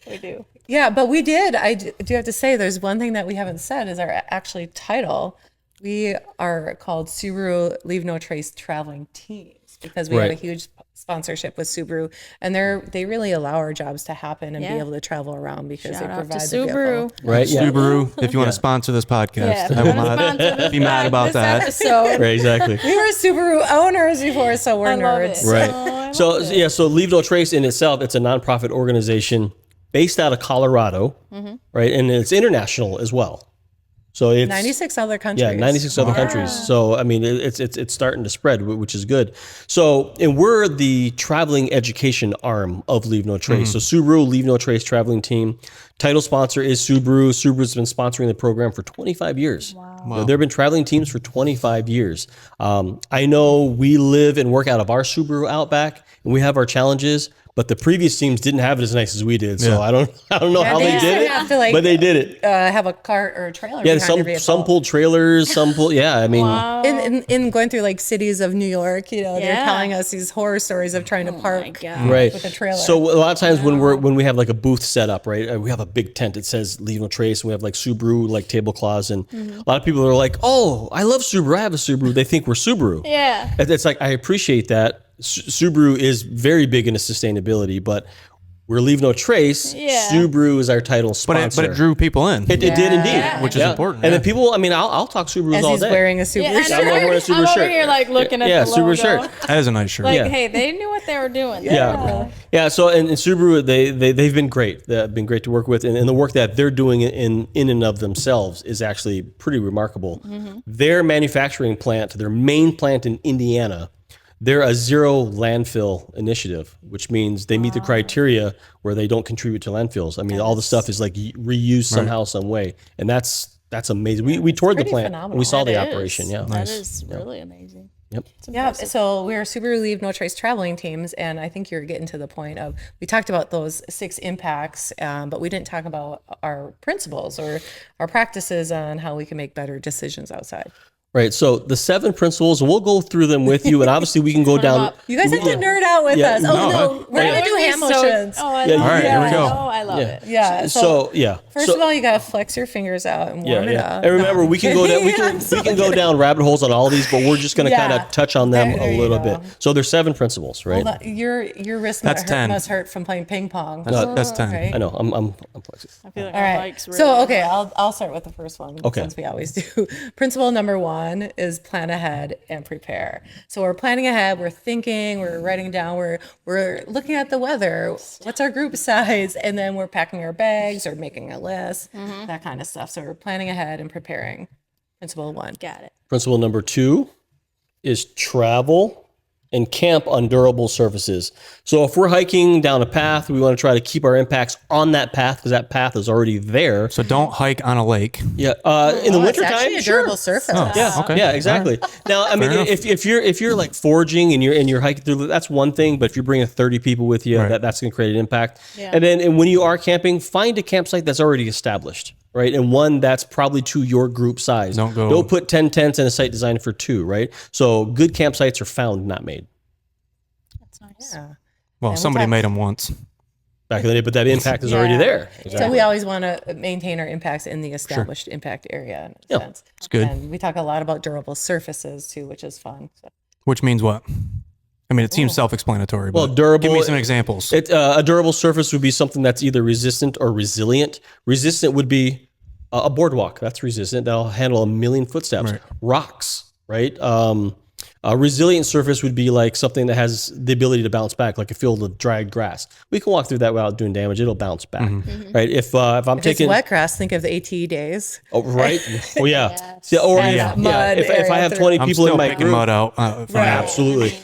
We do. Yeah, but we did. do have to say, there's one thing that we haven't said is our actually title. We are called Subaru Leave No Trace Traveling Teams because we have a Right. huge sponsorship with Subaru, and they really allow our jobs to happen and Yeah. be able to travel around because Shout they out to provide the Subaru. vehicle. Right. Yeah. Subaru, if you want to sponsor this podcast, Yeah, I will not be mad about that. Episode. Right. Exactly. We were Subaru owners before, so we're I love nerds. it. Right. Oh, I So love it. yeah, so Leave No Trace in itself, it's a nonprofit organization based out of Colorado, right, and it's international as well. So it's 96 other countries. yeah, 96 other countries. So I mean, it's starting to spread, which is good. So and we're the traveling education arm of Leave No Trace. So Subaru Leave No Trace traveling team. Title sponsor is Subaru. Subaru's been sponsoring the program for 25 years. Wow. They've been traveling teams for 25 years. I know we live and work out of our Subaru Outback, and we have our challenges. But the previous teams didn't have it as nice as we did, so Yeah. I don't know how they used did to it, have to, like, but they did it. Have a cart or a trailer. Yeah, behind your vehicle. some pulled trailers, some pulled. Yeah, I mean, In going through like cities of New York, they're Yeah. telling us these horror stories of trying to My park God. right. with a trailer. So a lot of times when we have like a booth set up, right, we have a big tent that says Leave No Trace, and we have like Subaru like tablecloths, and a lot of people are like, "Oh, I love Subaru. I have a Subaru." They think we're Subaru. Yeah. It's like I appreciate that. Subaru is very big into sustainability, but we're Leave No Trace. Yeah. Subaru is our title sponsor. But it drew people in. It did indeed, Yeah. Which is important, And yeah. then people, I mean, I'll talk Subarus as all he's day. wearing a Subaru Yeah, shirt. I'm wearing a Subaru I'm shirt. over here like looking at Yeah, the Subaru logo. shirt. That is a nice shirt. Like, Yeah. hey, they knew what they were doing. Yeah. So and Subaru, they've been great. They've been great to work with, and the work that they're doing in and of themselves is actually pretty remarkable. Their manufacturing plant, their main plant in Indiana, they're a zero landfill initiative, which means they meet the criteria where they don't contribute to landfills. I mean, all the stuff is like reused somehow, some way, and that's amazing. We toured the pretty plant, phenomenal. and we saw the That operation. is. Yeah. That is really amazing. Yep. It's Yeah, impressive. so we're Subaru Leave No Trace traveling teams, and I think you're getting to the point of we talked about those 6 impacts, but we didn't talk about our principles or our practices on how we can make better decisions outside. Right. So the 7 principles, and we'll go through them with you, and obviously we can go down. up. You guys have to nerd out with Yeah, us. no, Oh no, we're That gonna would do be hand so- motions. Oh, I Yeah, love all right, it. here we go. Oh, I love it. Yeah. So yeah. First of all, you gotta flex your fingers out and warm it up. And remember, we can go down. We I'm can go down rabbit holes on all these, but we're just going to kind Yeah. of touch on them There a you little go. bit. So there's 7 principles, right? Hold on, your wrist That's 10. must hurt from playing ping pong. That's 10. Right? I know. I'm flexing. I feel like All my right. mic's really So, okay, I'll start with the first one Okay. since we always do. Principle number 1 is plan ahead and prepare. So we're planning ahead, we're thinking, we're writing down, we're looking at the weather, what's our group size, and then we're packing our bags or making a list, that kind of stuff. So we're planning ahead and preparing. Principle 1. got it. Principle number 2 is travel and camp on durable surfaces. So if we're hiking down a path, we want to try to keep our impacts on that path because that path is already there. So don't hike on a lake. Yeah. In the Oh, it's wintertime, actually a sure. durable surface. Yeah. Okay. Yeah. Exactly. Now, I mean, enough. if you're like foraging and you're hiking through, that's one thing. But if you're bringing 30 people with you, Right. that's going to create an impact. Yeah. And when you are camping, find a campsite that's already established, right? And one that's probably to your group size. Don't put 10 tents in a site designed for 2, right? So good campsites are found, not made. That's nice. Yeah. Well, And we somebody talked- made them once. Back in the day, but that impact is already Yeah. there. So we always want to maintain our impacts in the established impact area in a sense. It's good. And we talk a lot about durable surfaces too, which is fun. So. Which means what? I mean, it seems self-explanatory. Well, But durable. Give me some examples. A durable surface would be something that's either resistant or resilient. Resistant would be a boardwalk. That's resistant. That'll handle 1,000,000 footsteps. Right. Rocks, right? A resilient surface would be like something that has the ability to bounce back, like a field of dried grass. We can walk through that without doing damage. It'll bounce back, right? If I'm If it's taking wet grass, think of the AT days. oh, right, oh yeah, Yes. yeah, or And yeah, that mud If I area have through- 20 I'm people still in my picking group, mud out. From Right. absolutely. Talk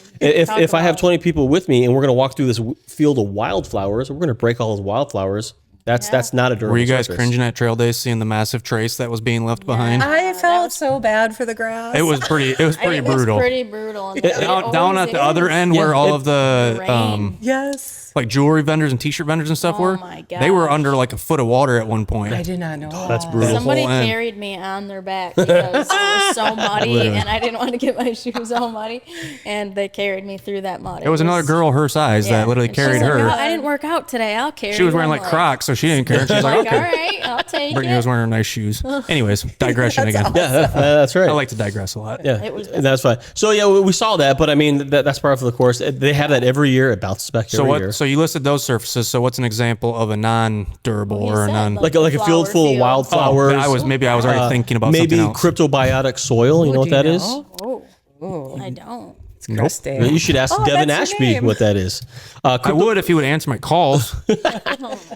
If I have about- 20 people with me and we're going to walk through this field of wildflowers, we're going to break all those wildflowers. That's not a durable Were you guys surface. cringing at trail days seeing the massive trace that was being left behind? I felt so bad for the grass. It was pretty It was brutal. pretty brutal. And Down at the other end where all of the Rain. Yes. like jewelry vendors and t-shirt vendors and stuff were, my they were gosh. under like a foot of water at one point. I did not know. That's brutal. Somebody whole end. carried me on their back because it was so muddy, and I didn't want to get my shoes all muddy, and they carried me through that mud. It was another girl her size that literally And she's carried like, her. "Oh, I didn't work out today. I'll carry." She was you." wearing I'm like Crocs, so she didn't care. She's like, Like, okay. all right, I'll take Brittany it. was wearing nice shoes. Anyways, digression again. Yeah, that's right. I like to digress a lot. Yeah, It was- that's fine. So yeah, we saw that, but I mean that's part of the course. They have that every year. It bounces back So every year. what? So you listed those surfaces. So what's an example of a non-durable You or a said, non? like a field full of field. wildflowers. Maybe I was already thinking about maybe something else. cryptobiotic soil. You know what that is? Oh, I don't. Interesting. You should ask Oh, Devin that's your Ashby name. what that is. I would if he would answer my calls.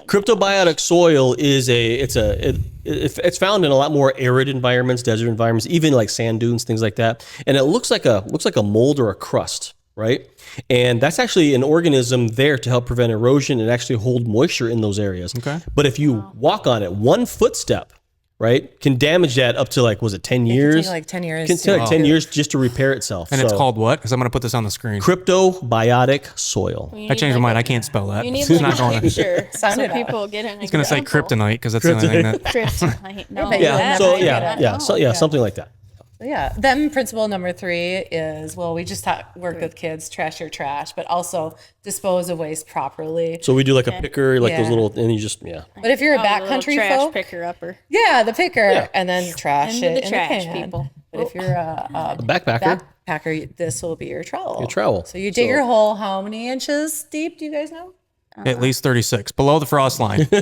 Cryptobiotic soil is it's found in a lot more arid environments, desert environments, even like sand dunes, things like that. And it looks like a mold or a crust, right? And that's actually an organism there to help prevent erosion and actually hold moisture in those areas. Okay. But if you walk on it, one footstep, right, can damage that up to like, was it 10 It years? can take like 10 years. Can take like 10 years just to rear itself. And it's So, called what? Because I'm going to put this on the screen. cryptobiotic soil. You I need, changed my like, mind. I can't spell that. You need It's like not a going. picture Sound so it out. people get an It's going to say example. kryptonite because that's the only thing that. Kryptonite. No, bet you Yeah. that So might yeah, be yeah, so yeah, something like that. Yeah. Then principle number 3 is, well, we just work with kids, trash your trash, but also dispose of waste properly. So we do like a picker, like those Yeah. little, and you just But if you're a Oh, the little backcountry trash folk, picker upper. yeah, the picker, and then trash Into it the in trash, the can. people. But if you're a backpacker. backpacker, this will be your trowel. Your trowel. So you dig your hole how many inches deep? Do you guys know? At least 36 below the frost line, so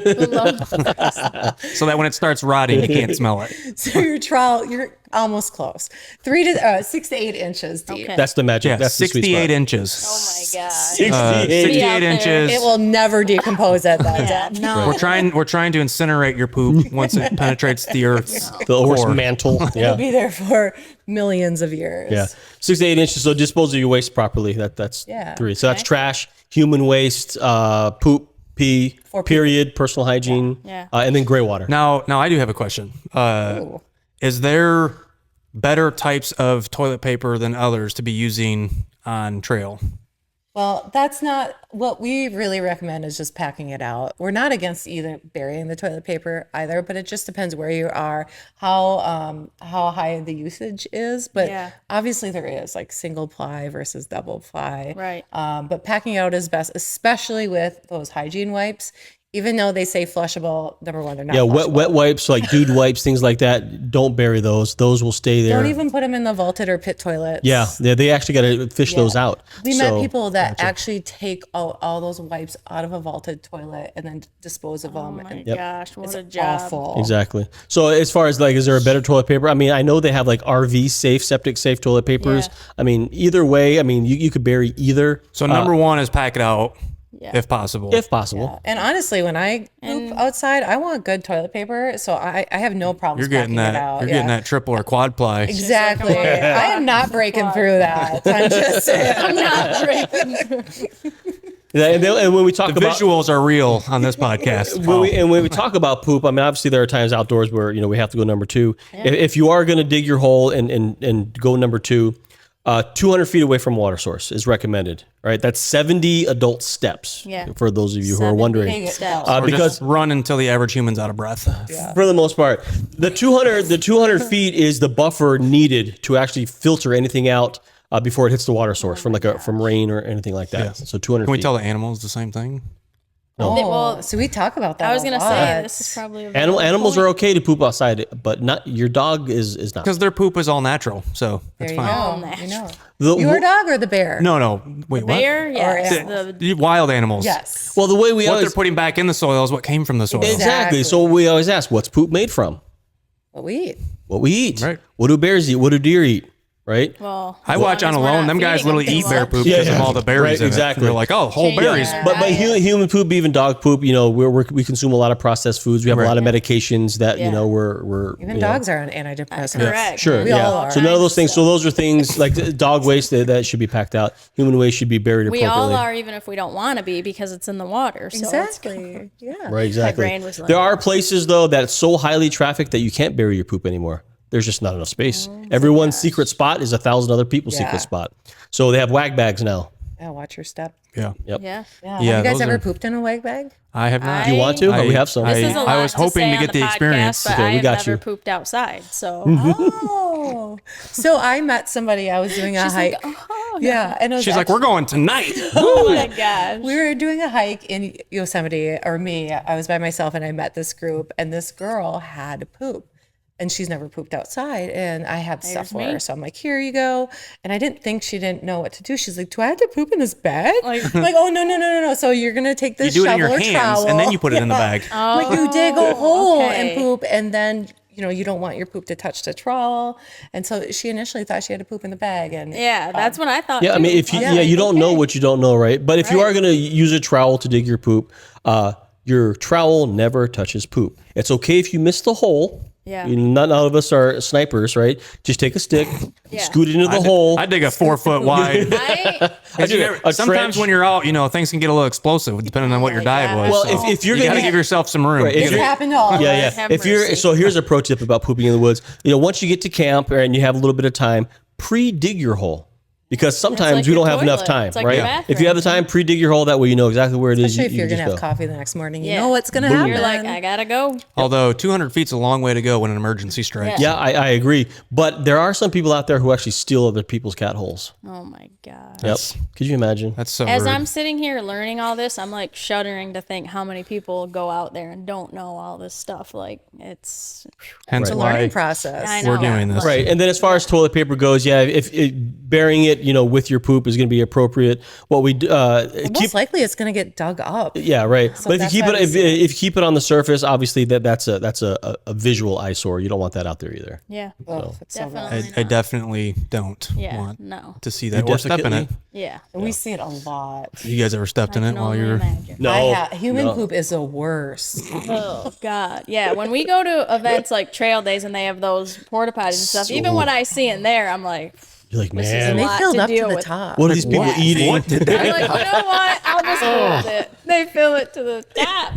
that when it starts rotting, you can't smell it. So your trowel, you're almost close. 6 to 8 inches deep. Okay. That's the magic. Yeah, That's the sweet 68 spot. inches. Oh my god. 68. 68 out there. inches. It will never decompose at that Yeah, depth. no. We're trying to incinerate your poop once it penetrates the earth's The Earth's core. mantle. It'll Yeah. be there for millions of years. Yeah. 6 to 8 inches. So dispose of your waste properly. That's Yeah. 3. So that's trash, human waste, poop, pee, period, personal hygiene, Yeah. and then gray water. Now I do have a question. Is there better types of toilet paper than others to be using on trail? Well, that's not what we really recommend is just packing it out. We're not against either burying the toilet paper either, but it just depends where you are, how high the usage is. But Yeah. obviously there is like single ply versus double ply. Right. But packing out is best, especially with those hygiene wipes. Even though they say flushable, number one, they're not. Yeah, flushable. wet wipes, like dude wipes, things like that. Don't bury those. Those will stay there. Don't even put them in the vaulted or pit toilets. Yeah, they actually got to fish those out. We met So- people that actually take all those wipes out of a vaulted toilet and then dispose of them. Oh my and gosh, what it's a job. awful. Exactly. So as far as like, is there a better toilet paper? I mean, I know they have like RV safe, septic safe toilet papers. Yeah. I mean, either way, I mean, you could bury either. So number one is pack it out Yeah. if possible. If possible. And honestly, when I poop outside, I want good toilet paper, so I have no problems You're getting packing that. it out. You're getting that triple or quad ply. Exactly. I am not breaking through that. I'm just saying. I'm not breaking. Yeah, and when we talk The about visuals are real on this podcast. when we talk about poop, I mean, obviously there are times outdoors where we have to go number 2. If you are going to dig your hole and go number 2, 200 feet away from water source is recommended. Right, that's 70 adult steps. Yeah. For those of you who are wondering, Steps. Or because just run until the average human's out of breath. for the most part, the 200 feet is the buffer needed to actually filter anything out before it hits the water source from rain or anything like that. So 200 Can we feet. tell the animals the same thing? Oh, so we talk about that. I was going gonna to say this is probably a Animals are okay to poop outside, but not your dog is not. Because their poop is all natural, so that's There you fine. go. You know. The- Your dog or the bear? No. Wait, bear. Yes, animals. the Wild animals. Yes. well, the way we What always they're putting back in the soil is what came from the soil. exactly. So we always ask, what's poop made from? What we eat. What we eat. Right. What do bears eat? What do deer eat? right? Well, I as watch long on as we're Alone. not Them guys feeding literally them eat bear too poop much. because Yeah, of yeah. all the berries Right, in exactly. it. They're like, oh, whole Change berries. their But diet. human poop, even dog poop, we consume a lot of processed foods. We have a lot of medications that Yeah. we're Even dogs are on antidepressants. Correct. Sure, And We yeah. all are. So none of those things. kinds So of those are things like the dog waste that should be packed out. Human waste should be buried We appropriately. all are, even if we don't want to be, because it's in the water. So Exactly. Yeah. Right, exactly. brain was like There are places though that's so highly trafficked that you can't bury your poop anymore. There's just not enough space. Everyone's secret spot is 1,000 other people's Yeah. secret spot. So they have wag bags now. Yeah, watch your step. Yeah. Yep. Yeah. Yeah. Yeah, Have you guys those ever are- pooped in a wag bag? I have not. Do You want to? I- we have some. This is a I lot was to hoping say to on get the podcast, experience. but Okay, I we have got never you. pooped outside. So Oh. So I met somebody, I was doing a hike. Yeah. And it was She's like, we're going tonight. oh my gosh. we were doing a hike in Yosemite, or me. I was by myself and I met this group, and this girl had to poop. And she's never pooped outside. And I had stuff for her. So I'm like, here you go. And I didn't think she didn't know what to do. She's like, do I have to poop in this bag? Like- I'm like, oh, no. So you're going to take You this do it in shovel your or hands trowel. and then you put it in the Yeah. bag. Like you dig a hole okay. and poop. And then, you don't want your poop to touch the trowel. And so she initially thought she had to poop in the bag. And Yeah, that's what I thought. Yeah, I too. mean, if you Yeah, you don't know okay. what you don't know, right? But if you are going to use a trowel to dig your poop, your trowel never touches poop. It's okay if you miss the hole. Yeah. None of us are snipers, right? Just take a stick, Yeah. scoot it into the hole. I dig a 4 foot wide. I, 'Cause you dig never- a sometimes trench. when you're out, things can get a little explosive depending on what your my diet was. gosh. Well, So if you're you going got to to give yourself some room. Right, if it's you're- happened to all of us. yeah. Have If you're mercy. so, here's a pro tip about pooping in the woods. Once you get to camp and you have a little bit of time, pre-dig your hole. Because sometimes like we your don't have enough toilet. time, It's like right? your If you have the bathroom. time, pre-dig your hole. That way you know exactly where it is. Especially if You you're can going to just have go. coffee the next morning. You Yeah. know what's going to happen. you're like, I gotta go. Although 200 feet's a long way to go when an emergency strikes. Yeah, I agree. But there are some people out there who actually steal other people's cat holes. Oh my god. Yep. Could you imagine? That's so As rude. I'm sitting here learning all this, I'm like shuddering to think how many people go out there and don't know all this stuff. Like it's Hence It's a why learning process. I know. we're doing this. Right. And then as far as toilet paper goes, yeah, if burying it, with your poop is going to be appropriate. What we keep Most likely it's going to get dug up. yeah, right. But if that's you keep why it we see if you keep it on the surface, obviously that's a visual eyesore. You don't want that out there either. yeah. Oh, it's so bad. Definitely. I definitely don't Yeah. want No. to see that or step in it. Yeah. And we see it a lot. You guys ever stepped in I it can while only you're imagine. No. Human poop is the worst. Oh God, yeah. When we go to events like trail days and they have those porta potties and stuff, even what I see in there, I'm like, You're like, This is man, a And they lot filled to up to deal the with. top. what are these people What? eating? What did that? I'm like, you know what? I'll just fill it. They fill it to the top.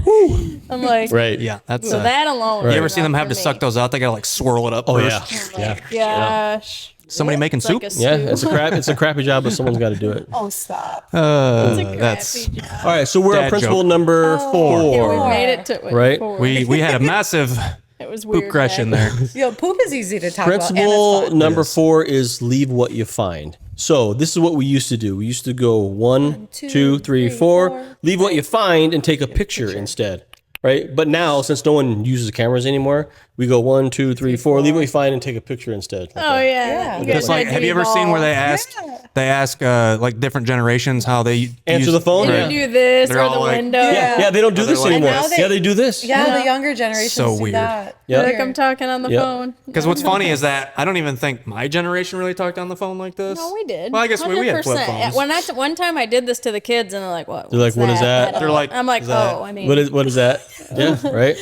I'm like, Right. Yeah, that's. so that alone. you is ever see them enough have for to suck me. those out? They gotta like swirl it up. Oh first. yeah. Yeah. Gosh. Somebody making It's soup. like a Yeah. stew. It's a crappy job, but someone's got to do it. Oh, stop. That's Crappy job. All right. So we're Dad on principle joke. number Yeah, 4. we made it to Right? four. we had a massive It was weird. poop crush in there. Poop is easy to talk about. Principle And it's fun. number 4 is leave what you find. So this is what we used to do. We used to go 1, 2, 3, 4. Leave what you find and take a picture instead. Right. But now, since no one uses cameras anymore, we go 1, 2, 3, 4. Leave what you find and take a picture instead. Like Oh that. yeah. You guys Just like, gotta have do you ever seen where evolve. they ask like different generations how they Answer the phone. You Yeah. do this They're or all the like- window. Yeah, they don't do this like- anymore. And now they- Yeah, they do this. Yeah, the younger generations So do weird. that. Yeah. Like I'm talking on the Yep. phone. Because what's funny is that I don't even think my generation really talked on the phone like this. No, we did. Well, I guess we had flip 100%. phones. One time I did this to the kids and they're like, "What?" They're like, what's "What is that?" I don't They're know. like, I'm like, "Is that- "Oh, I mean, What is that? Yeah, right.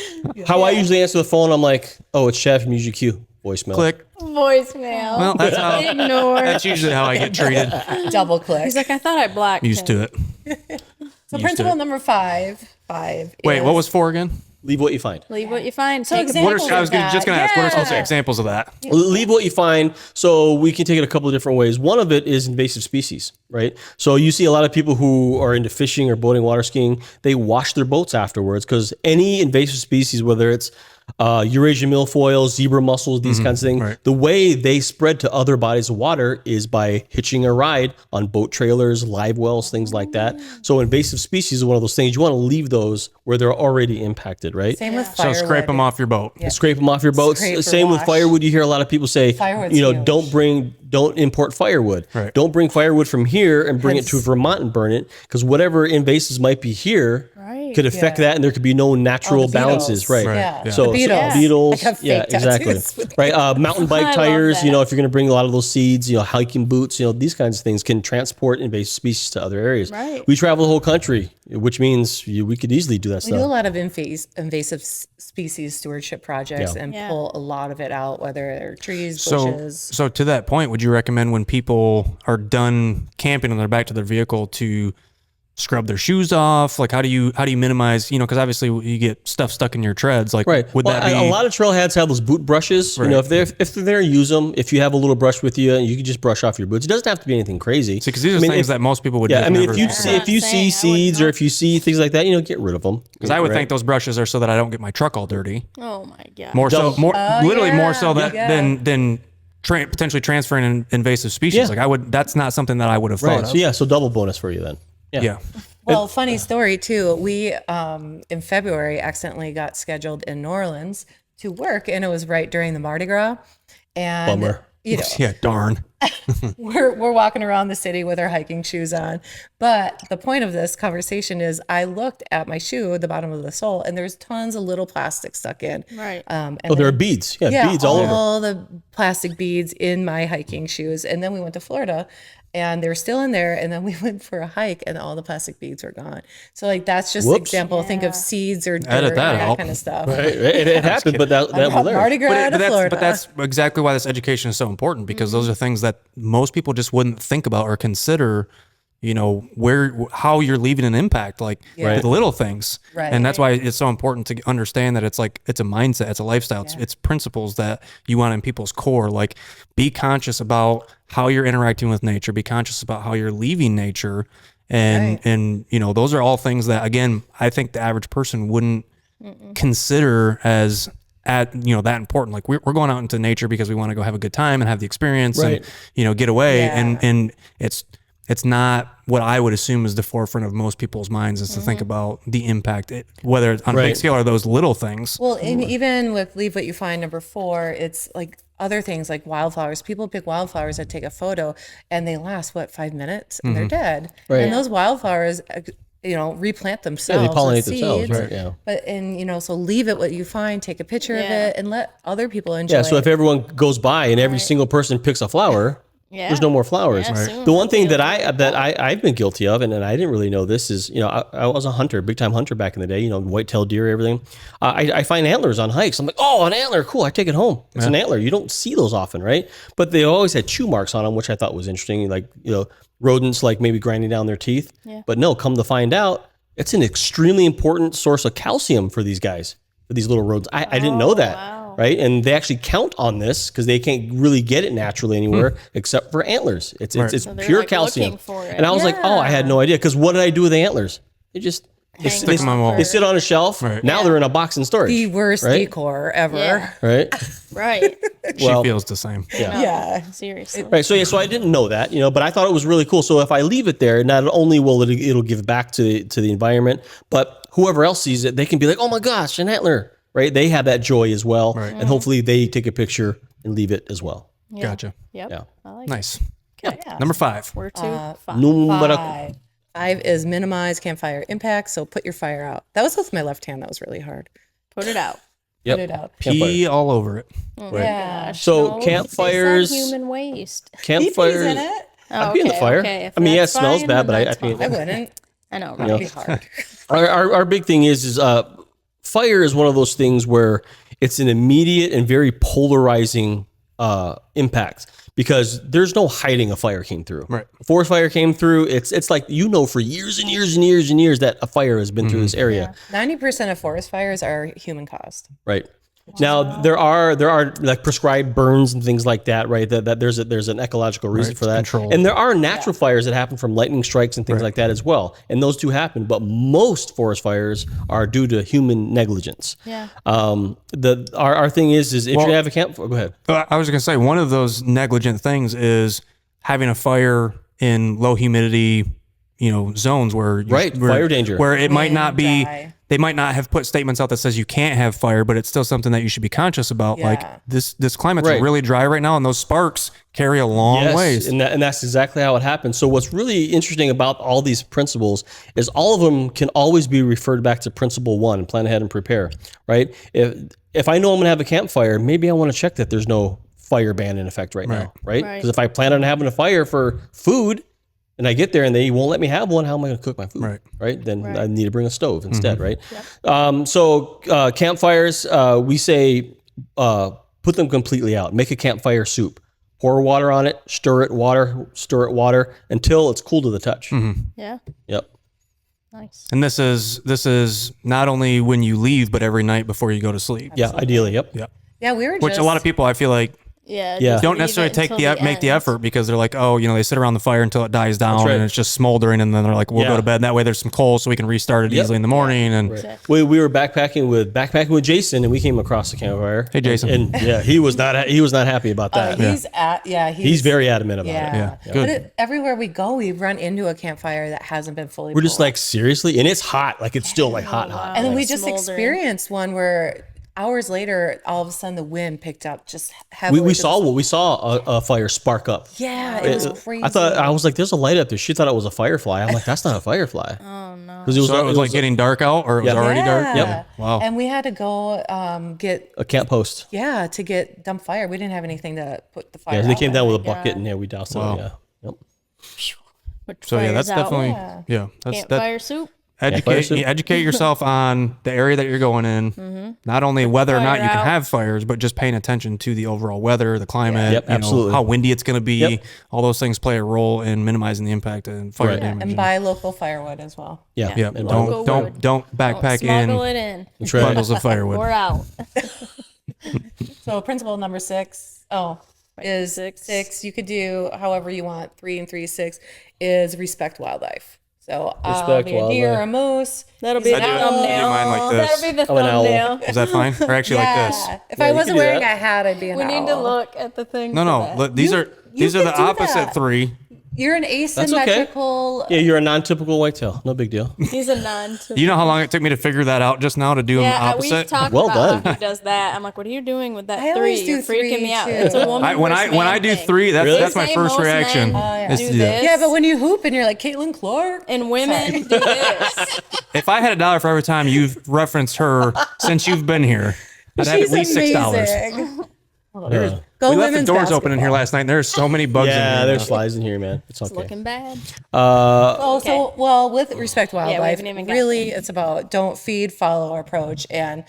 How I usually answer the phone, I'm like, "Oh, it's Chad from UGQ." Voicemail. Click. voicemail." Well, that's how. Ignore. That's usually how I get treated. Double click. He's like, "I thought I blocked Used him." to it. So used principle to it. number 5. Wait, what was 4 again? Leave what you find. Leave what you find. So Take a example- What are, I was just going to ask. What are some Yeah. examples of that? Leave what you find. So we can take it a couple of different ways. One of it is invasive species, right? So you see a lot of people who are into fishing or boating, water skiing, they wash their boats afterwards because any invasive species, whether it's Eurasian milfoil, zebra mussels, these kinds of things, right. the way they spread to other bodies of water is by hitching a ride on boat trailers, live wells, things like that. So invasive species is one of those things you want to leave those where they're already impacted, right? Same with So firewood. scrape them off your boat. Scrape them off your boats. Scrape or Same with wash. firewood. You hear a lot of people say, Firewood's huge. don't import firewood. Right. Don't bring firewood from here and bring it to Vermont and burn it because whatever invasives might be here Right. could affect that, and there could be no natural the balances, beetles. right? Right. Yeah. Yeah. So, The beetles. beetles, I have yeah, fake exactly, tattoos. right? Mountain bike I love tires, that. if you're going to bring a lot of those seeds, hiking boots, these kinds of things can transport invasive species to other areas. Right. We travel the whole country, which means we could easily do that We do a stuff. lot of invasive species stewardship projects Yeah. and Yeah. pull a lot of it out, whether they're trees, So, bushes. so to that point, would you recommend when people are done camping and they're back to their vehicle to scrub their shoes off? Like, how do you minimize? Because obviously you get stuff stuck in your treads. Like, Right. would that be a lot of trailheads have those boot brushes. Right. If they're there, use them. If you have a little brush with you, you can just brush off your boots. It doesn't have to be anything crazy. because these are things that most people would. Yeah, just I mean, never if you think see about. if you see seeds or if you see things like that, get rid of them. Because I would think those brushes are so that I don't get my truck all dirty. Oh my god. More so, literally more so yeah. that than potentially transferring an invasive species. Yeah. Like that's not something that I would have thought Right. of. So double bonus for you then. Yeah. Well, funny story too. We in February accidentally got scheduled in New Orleans to work, and it was right during the Mardi Gras. And Bummer. Yeah. Darn. we're walking around the city with our hiking shoes on. But the point of this conversation is, I looked at my shoe at the bottom of the sole, and there's tons of little plastic stuck in. Right. And There are beads. Yeah, beads all over. all the plastic beads in my hiking shoes. And then we went to Florida, and they were still in there. And then we went for a hike, and all the plastic beads were gone. So like that's just an Whoops. example. Think of seeds or dirt, Edit that that out. kind of stuff. It happened, but that will learn. Mardi Gras to Florida. But that's exactly why this education is so important, because those are things that most people just wouldn't think about or consider. How you're leaving an impact, like the little things. Right. And that's why it's so important to understand that it's a mindset, it's a lifestyle, it's principles that you want in people's core. Like, be conscious about how you're interacting with nature, be conscious about how you're leaving nature. And those are all things that, again, I think the average person wouldn't consider as that important. Like, we're going out into nature because we want to go have a good time and have the experience and get away. Yeah. And it's not what I would assume is the forefront of most people's minds, is to think about the impact, whether it's on a big scale or those little things. Well, and even with Leave What You Find #4, it's like other things like wildflowers. People pick wildflowers that take a photo, and they last 5 minutes, and they're dead. Right. And those wildflowers, replant themselves. Yeah, they pollinate with themselves, seeds. right? Yeah. But so leave it what you find, take a picture of Yeah. it, and let other people enjoy. Yeah. So it. if everyone goes by and every single person picks a flower, Yeah. there's no more flowers. Yeah, soon The one they'll thing be that I've been guilty of, and I didn't really know this, is I was a hunter, big time hunter back in the day. White-tailed deer, everything. I find antlers on hikes. I'm like, oh, an antler, cool. I take it home. It's an antler. You don't see those often, right? But they always had chew marks on them, which I thought was interesting. Like rodents, like maybe grinding down their teeth. Yeah. But no, come to find out, it's an extremely important source of calcium for these guys, for these little rodents. I didn't know that. wow. Right. And they actually count on this because they can't really get it naturally anywhere except for antlers. It's So they're, pure like, calcium. looking for it. And I was like, oh, I had no idea. Because what did I do with the antlers? They just Stick them on the wall. they sit on a shelf. Right. Now they're in a box in storage. the worst right? decor ever. Yeah. Right. Right. She Well, feels the same. Yeah. Yeah. Seriously. Right. So I didn't know that, but I thought it was really cool. So if I leave it there, not only will it'll give back to the environment, but whoever else sees it, they can be like, oh my gosh, an antler. Right. They have that joy as well. Right. And hopefully they take a picture and leave it as well. Yeah. Gotcha. Yep. Yeah. I like Nice. it. Okay. Number 5. We're 2. 5. Numero- 5 is minimize campfire impact. So put your fire out. That was with my left hand. That was really hard. Put it out. Yep. Put it out. Pee all over it. Yeah. So They campfires, said human waste. campfires. in it? I'd be in the fire. Okay. If I mean, yeah, it that's smells fine, bad, then but that's I mean, I fine. wouldn't. I know, It'd right? be hard. our big thing is fire is one of those things where it's an immediate and very polarizing impact, because there's no hiding a fire came through. Right. A forest fire came through. It's like, for years and years and years and years that a fire has been through this area. 90% of forest fires are human caused. Right. Now there are like prescribed burns and things like that, right? That there's an ecological reason Right, for that. controlled. And there are natural fires that happen from lightning strikes and things like that as well. And those do happen, but most forest fires are due to human negligence. Yeah. Our thing is if you have a camp, go ahead. I was going to say, one of those negligent things is having a fire in low humidity, zones where Right, fire danger. where it might not be dry. they might not have put statements out that says you can't have fire, but it's still something that you should be conscious about. Yeah. Like this climate's Right. really dry right now, and those sparks carry a long ways. And that's exactly how it happens. So what's really interesting about all these principles is all of them can always be referred back to principle 1, plan ahead and prepare, right? If I know I'm going to have a campfire, maybe I want to check that there's no fire ban in effect right now, right? Right. Because if I plan on having a fire for food and I get there and they won't let me have one, how am I going to cook my food? Right. Then I need to bring a stove instead, right? So campfires, we say put them completely out. Make a campfire soup. Pour water on it, stir it water until it's cool to the touch. Yeah. Yep. Nice. And this is not only when you leave, but every night before you go to sleep. Yeah, ideally, yep. Yep. Yeah, we were Which just, a lot of people, I feel like, Yeah. Yeah. just don't leave necessarily it until make the end. effort because they're like, oh, they sit around the fire until it dies down right. and it's just smoldering, and then they're like, we'll Yeah. go to bed. And that way, there's some coal, so we can restart it Yep. easily in the morning. And Exactly. We were backpacking with Jason, and we came across the campfire. Hey, Jason. And yeah, he was not happy about that. he's Very adamant about it. yeah. Yeah, But good. everywhere we go, we run into a campfire that hasn't been fully. We're just pulled. like, seriously, and it's hot. Like it's still like hot. and then we like just smoldering. experienced one where hours later, all of a sudden the wind picked up just heavily. We saw a fire spark up. Yeah, it was crazy. I was like, there's a light up there. She thought it was a firefly. I'm like, that's not a firefly. Oh no. Because so it was like getting dark out, or it was Yeah. already dark. Yep. Wow. And we had to go get a camp post. to get dump fire. We didn't have anything to put the fire. Yeah, they out came with. down with a bucket and we doused Wow. it. Yeah. Yep. Put So yeah, fires that's out. definitely that's Campfire soup. educate yourself on the area that you're going in. Not only whether or not fire you can out. have fires, but just paying attention to the overall weather, the climate, Yep, absolutely. how windy it's going to be. Yep. All those things play a role in minimizing the impact and fire Right. damage. And buy local firewood as well. Yeah. yeah, And Local don't wood. don't backpack Smuggle in it in. That's right. bundles of firewood. We're out. So principle number 6 is Six. 6. You could do however you want. 3 and 3 is 6 is respect wildlife. So Respect be a deer or wildlife. a moose. That'll be the I do it. I do thumbnail. mine like this. That'll be the I'm an owl. thumbnail. Is that fine? Or actually like this? If Yeah, I you wasn't can do wearing that. a hat, I'd be an We owl. need to look at the thing. No, for no. that. look, These are you the can do opposite that. 3. You're an okay. asymmetrical. Yeah, you're a non-typical whitetail. No big deal. He's a non. You know how long it took me to figure that out just now to do them Yeah, we've opposite? talked Well about done. how he does that. I'm like, what are you doing with that I 3? always do You're freaking 3 me out. too. It's a woman. when versus I man do thing. 3, Really? that's my Say first most reaction. men is do to do that. this. Yeah, but when you hoop and you're like Caitlin Clark, And women do this. If I had $1 for every time you've referenced her since you've been here, I'd have she's at least $6. amazing. Yeah. Go We left the women's doors open in here basketball. last night, and there's so many bugs in Yeah, here. there's flies in here, man. It's It's okay. looking bad. Oh, Okay. so well, with respect we wildlife, haven't even got really, it's about don't feed, follow, approach, and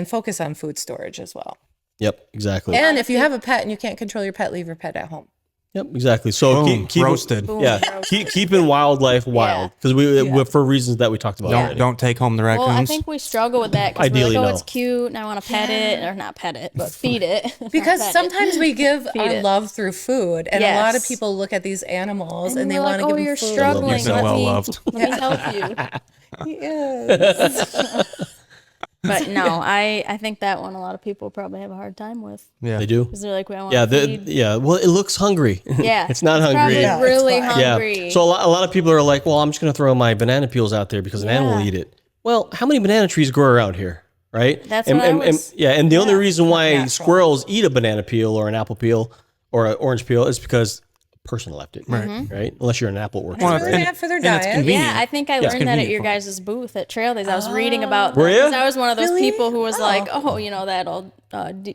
focus on food storage as well. Yep, exactly. And if you have a pet and you can't control your pet, leave your pet at home. Yep, exactly. So Boom, keep roasted. Boom, Yeah, roasted. keeping wildlife wild because we for reasons that we talked about. Don't already. don't take home the raccoons. Well, I think we struggle with that because we're Ideally, like, oh, no. it's cute, and I want to pet it, or not pet it, but feed it. Because Pet it. sometimes we give our it. love through food, and a lot of Yes. people look at these animals and, they we're want like, to oh, give you're them food. struggling. You've been Let well me, loved. let me help you. He is. But no, I think that one a lot of people probably have a hard time with yeah. They do. because they're like, we want Yeah, to feed. yeah. Well, it looks hungry. Yeah, it's not hungry. Probably Yeah, it's really fine. hungry. Yeah. So a lot of people are like, well, I'm just going to throw my banana peels out there because an animal will Yeah. eat it. Well, how many banana trees grow around here? Right? That's and, what I and, was- and the only reason why natural. squirrels eat a banana peel or an apple peel or an orange peel is because a person left it. Right? Unless you're an apple orchard. Well, That's what they and- have for their and it's diet. convenient. Yeah, I think I Yeah. learned that at Convenient your for- guys' booth at Trail Days. I was reading about Were that, ya? 'cause I was one of those Really? people who was Oh. like, oh, that'll,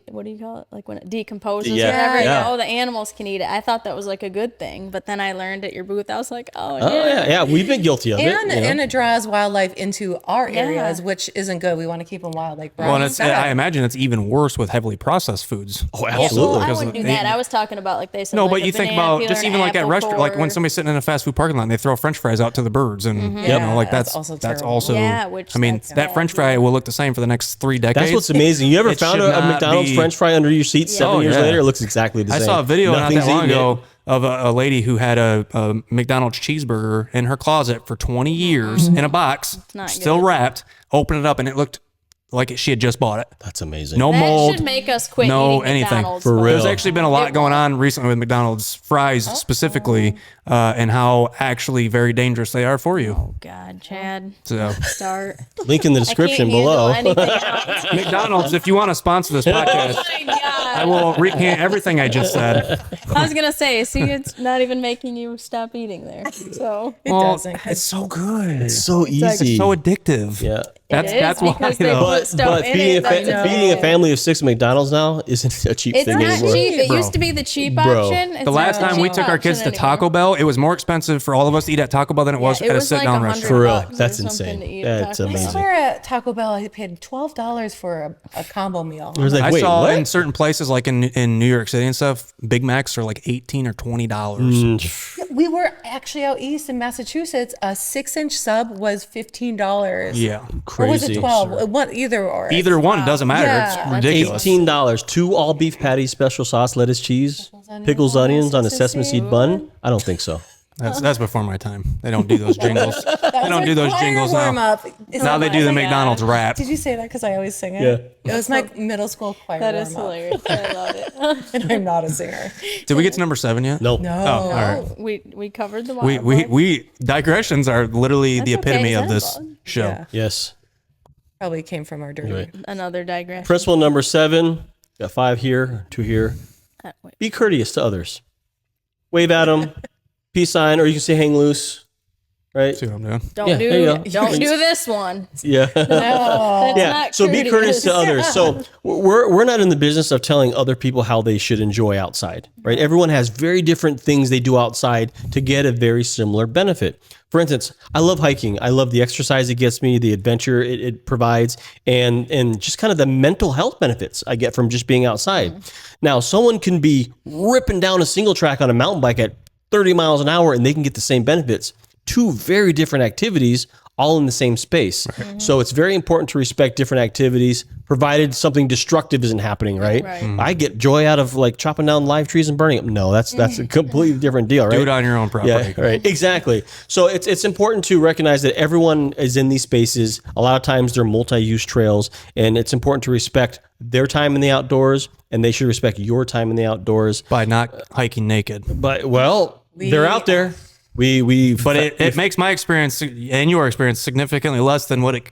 what do you call it? Like when it decomposes Yeah. or whatever. you Yeah. know, oh, the animals can eat it. I thought that was like a good thing. But then I learned at your booth, I was like, oh, Oh, yeah. yeah. We've been guilty of it. And, you know? and it draws wildlife into our Yeah. areas, which isn't good. We want to keep them wild, like Well, and Brian it's, said. I imagine it's even worse with heavily processed foods. Oh, Yeah, absolutely. well, I because wouldn't do they- that. I was talking about like they said. No, like but a you think banana about peel just or an even like at apple restaurant, like when core. somebody's sitting in a fast food parking lot and they throw French fries out to the birds, and you know, like that's that's also that's terrible. also. Yeah, which I mean, that's that bad, French fry yeah. will look the same for the next 3 decades. That's what's amazing. You ever It found should a not McDonald's be- French fry under your seat 7 Oh, years yeah. later? It looks exactly the I same. saw a video not Nothing's that long eaten it. ago of a lady who had a McDonald's cheeseburger in her closet for 20 years in a box, not still good. wrapped. Open it up and it looked like she had just bought it. That's amazing. No That mold. should make us quit no eating anything. McDonald's. For though. real. There's actually been a lot going on recently with McDonald's fries specifically, and how actually very dangerous they are for you. Oh God, Chad. So Start. Link in the description below. McDonald's, if you want to sponsor this podcast, Oh my God. I will recant everything I just said. I was gonna say, see, it's not even making you stop eating there. So It Well, doesn't. 'cause it's so good. So easy. So addictive. Yeah. That's it is that's why because they though. put stuff But in feeding, it. That's feeding a addictive. family of 6 at McDonald's now isn't a cheap It's thing not anymore. cheap. It Bro. used to be the cheap Bro. option. It's The last not time we cheap took our kids to option Taco anymore. Bell, it was more expensive for all of us to eat at Taco Bell than it was Yeah, it at a was like sit-down 100 restaurant. For real. bucks or That's something insane. to eat at That's Taco Bell. I amazing. swear at Taco Bell, I paid $12 for a combo meal. It was like, I wait, saw what? in certain places, like in New York City and stuff, Big Macs are like $18 or $20. We were actually out east in Massachusetts. A 6-inch sub was $15. Yeah, Or was it Crazy. 12? Either or. either one doesn't matter. Yeah. It's ridiculous. $18. 2 all beef patties, special sauce, lettuce, cheese, pickles, onions on a sesame seed bun. I don't think so. That's before my time. They don't do those jingles. They don't do those jingles warm now. up. Now they do the McDonald's rap. Did you say that because I always sing it? Yeah. It was my middle school choir That is warm up. hilarious. I love it. And I'm not a singer. Did we get to number 7 yet? Nope. No. Oh, all right. We covered the We water. we digressions are literally the That's okay, epitome of is that this a bug? show. Yeah. Yes. Probably came from our dirty. Right. Another digression. Principle number 7. Got 5 here, 2 here. Wait. Be courteous to others. Wave at them. Peace sign, or you can say hang loose. Right? See what I'm doing? Don't Yeah, there you go. don't do this one. Yeah. That's Yeah. not So be courteous to others. So Yeah. we're not in the business of telling other people how they should enjoy outside, right? Everyone has very different things they do outside to get a very similar benefit. For instance, I love hiking. I love the exercise it gets me, the adventure it provides, and just kind of the mental health benefits I get from just being outside. Now, someone can be ripping down a single track on a mountain bike at 30 miles an hour and they can get the same benefits. 2 very different activities all in the same space. So it's very important to respect different activities, provided something destructive isn't happening, right? I get joy out of like chopping down live trees and burning them. No, that's a completely different deal, right? Do it on your own property. Yeah, right. Exactly. So it's important to recognize that everyone is in these spaces. A lot of times they're multi-use trails, and it's important to respect their time in the outdoors, and they should respect your time in the outdoors. By not hiking naked. But they're out there. But it makes my experience and your experience significantly less than what it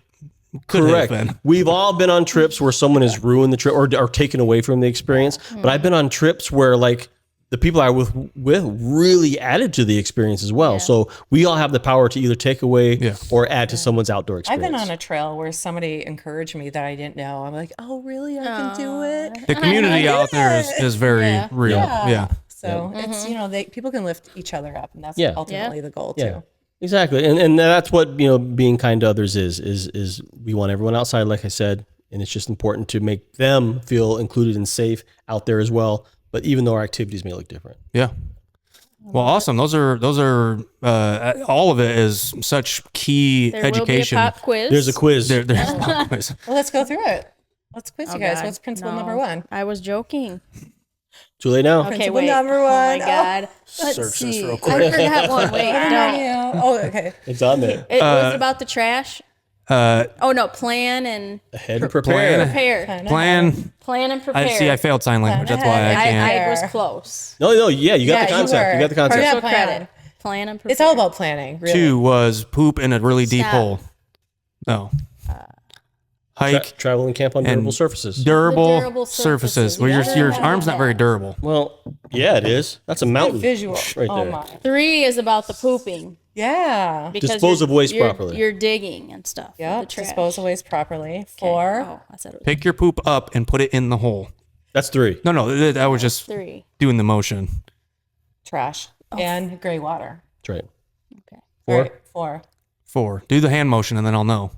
could Correct. have been. We've all been on trips where someone has ruined the trip or taken away from the experience. But I've been on trips where like the people I was with really added to the experience as well. So we all have the power to either take away or add to someone's outdoor I've experience. been on a trail where somebody encouraged me that I didn't know. I'm like, oh, really? I can do it. The community out there is very Yeah. real. Yeah. So it's, people can lift each other up, and that's Yeah. ultimately the goal Yeah. too. Exactly. And that's what, being kind to others is we want everyone outside, like I said, and it's just important to make them feel included and safe out there as well. But even though our activities may look different. Yeah. Well, awesome. Those are all of it is such key There education. will be a pop quiz. There's a quiz. There's pop quiz. Well, let's go through it. Let's quiz Oh, you guys. God. What's principle No. number 1? I was joking. Too late now. Okay, Principle wait. number Oh my 1. God. Let's Search this see. real I quick. forgot one. Wait, don't. Oh, okay. It's on there. It was about the trash. Oh no, plan and Ahead and prepare. prepare. Plan. And prepare. I failed sign language. That's why I can't. I was close. No, yeah, you got Yeah, the you concept. were. You got the concept. Yeah, Full plan. credit. Plan and prepare. It's all about planning, really. 2 was poop in a really deep Stop. hole. No. Hike. Travel and camp on durable surfaces. Durable, durable surfaces. surfaces. Well, Yeah. your arm's not very durable. Well, yeah, it is. That's a mountain. Visual. Right Oh, there. my. 3 is about the pooping. Yeah. Because Dispose of waste you're- properly. You're digging and stuff. Yep. The trash. Dispose of waste properly. Okay. 4. Oh, I said it was Pick your poop up and put it in the hole. That's 3. No, I was just 3. doing the motion. Trash. And gray water. That's right. Okay. 4. All right, 4. 4. Do the hand motion and then I'll know.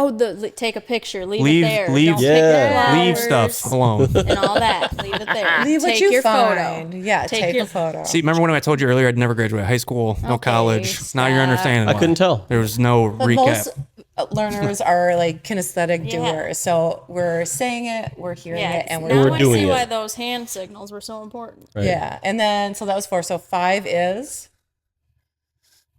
Oh, take a picture. Leave Leave- it there. leave- Don't pick the Yeah. Leave flowers stuff alone. and all that. Leave it there. Leave what Take you your find. photo. Yeah, take your- a photo. See, remember when I told you earlier I'd never graduated high school, no Okay, college. Now you're stop. understanding. I why. couldn't tell. There was no But recap. most learners are like kinesthetic Yeah. doers. So we're saying it, we're hearing Yeah, it, and now We're I doing see it. why those hand signals were so important. Right. yeah. And then, so that was 4. So 5 is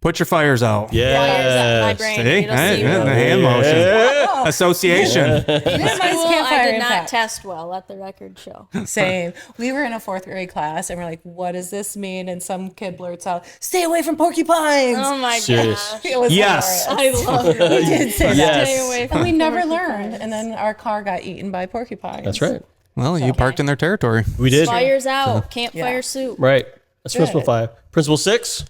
Put your fires out. Yeah. Fires up my brain. See? It'll Hey, see the what- hand motion. Association. Minimize School, I campfire did not impact. test well. Let the record show. Same. We were in a 4th grade class and we're like, what does this mean? And some kid blurts out, stay away from porcupines. Oh my Serious. gosh. It was Yes. hilarious. I love it. We did say that. Yes. Stay away from And we never porcupines. learned. And then our car got eaten by porcupines. That's right. Well, you parked in their territory. We did. Fires out. Campfire Yeah. soup. Right. That's principle Good. 5. Principle 6.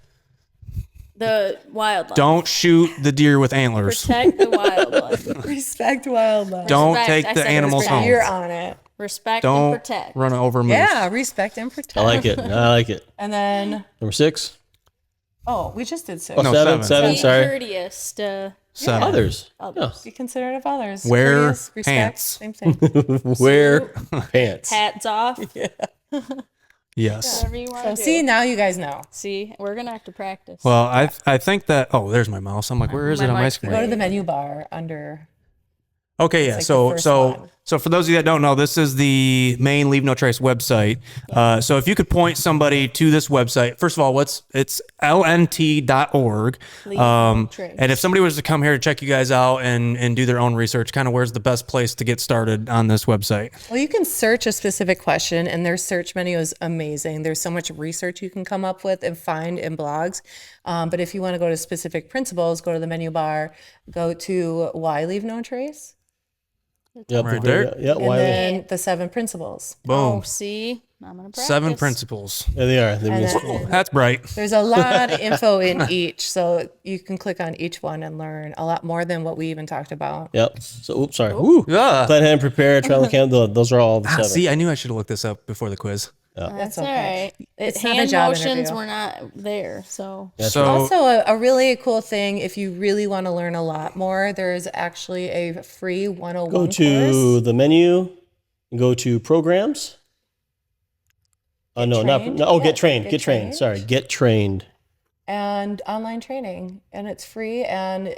The wildlife. Don't shoot the deer with antlers. Protect the wildlife. Respect wildlife. Don't Respect. take I the said animals respect. home. You're on it. Respect Don't and protect. run over moose. Yeah, respect and protect. I like it. I like it. And then, Number 6. we just did 6. Oh, No, 7. seven. Be Sorry. courteous to Seven. Others. others. Be considerate of others. Wear Courteous, respect, pants. Same thing. Wear pants. Hats off. Yes. Whatever you want So to do. see, now you guys know. See, we're going to have to practice. Well, I think that. Oh, there's my mouse. I'm like, where is My it on my mic's screen? Go to the menu bar under. Okay, yeah. like the So first so one. so for those of you that don't know, this is the main Leave No Trace website. So if you could point somebody to this website, first of all, it's lnt.org. Leave No Trace. And if somebody was to come here to check you guys out and do their own research, kind of where's the best place to get started on this website? Well, you can search a specific question, and their search menu is amazing. There's so much research you can come up with and find in blogs. But if you want to go to specific principles, go to the menu bar, go to Why Leave No Trace, Yep. Right there. Yeah. and Why? then the 7 principles. Oh, Boom. see? I'm going to practice. 7 principles. There they are. And then That's bright. there's a lot of info in each, so you can click on each one and learn a lot more than what we even talked about. Yep. So, oops, sorry. Woo. Yeah. Plan, hand, prepare, travel camp. Those are all the 7. See, I knew I should have looked this up before the quiz. That's okay. all right. It's not a Hand job motions interview. were not there, so. So Also, a really cool thing, if you really want to learn a lot more, there's actually a free 101 Go to course. the menu. Go to programs. No, not trained. no. Oh, Yeah, get trained. get Get trained. trained. Sorry, get trained. And online training, and it's free. And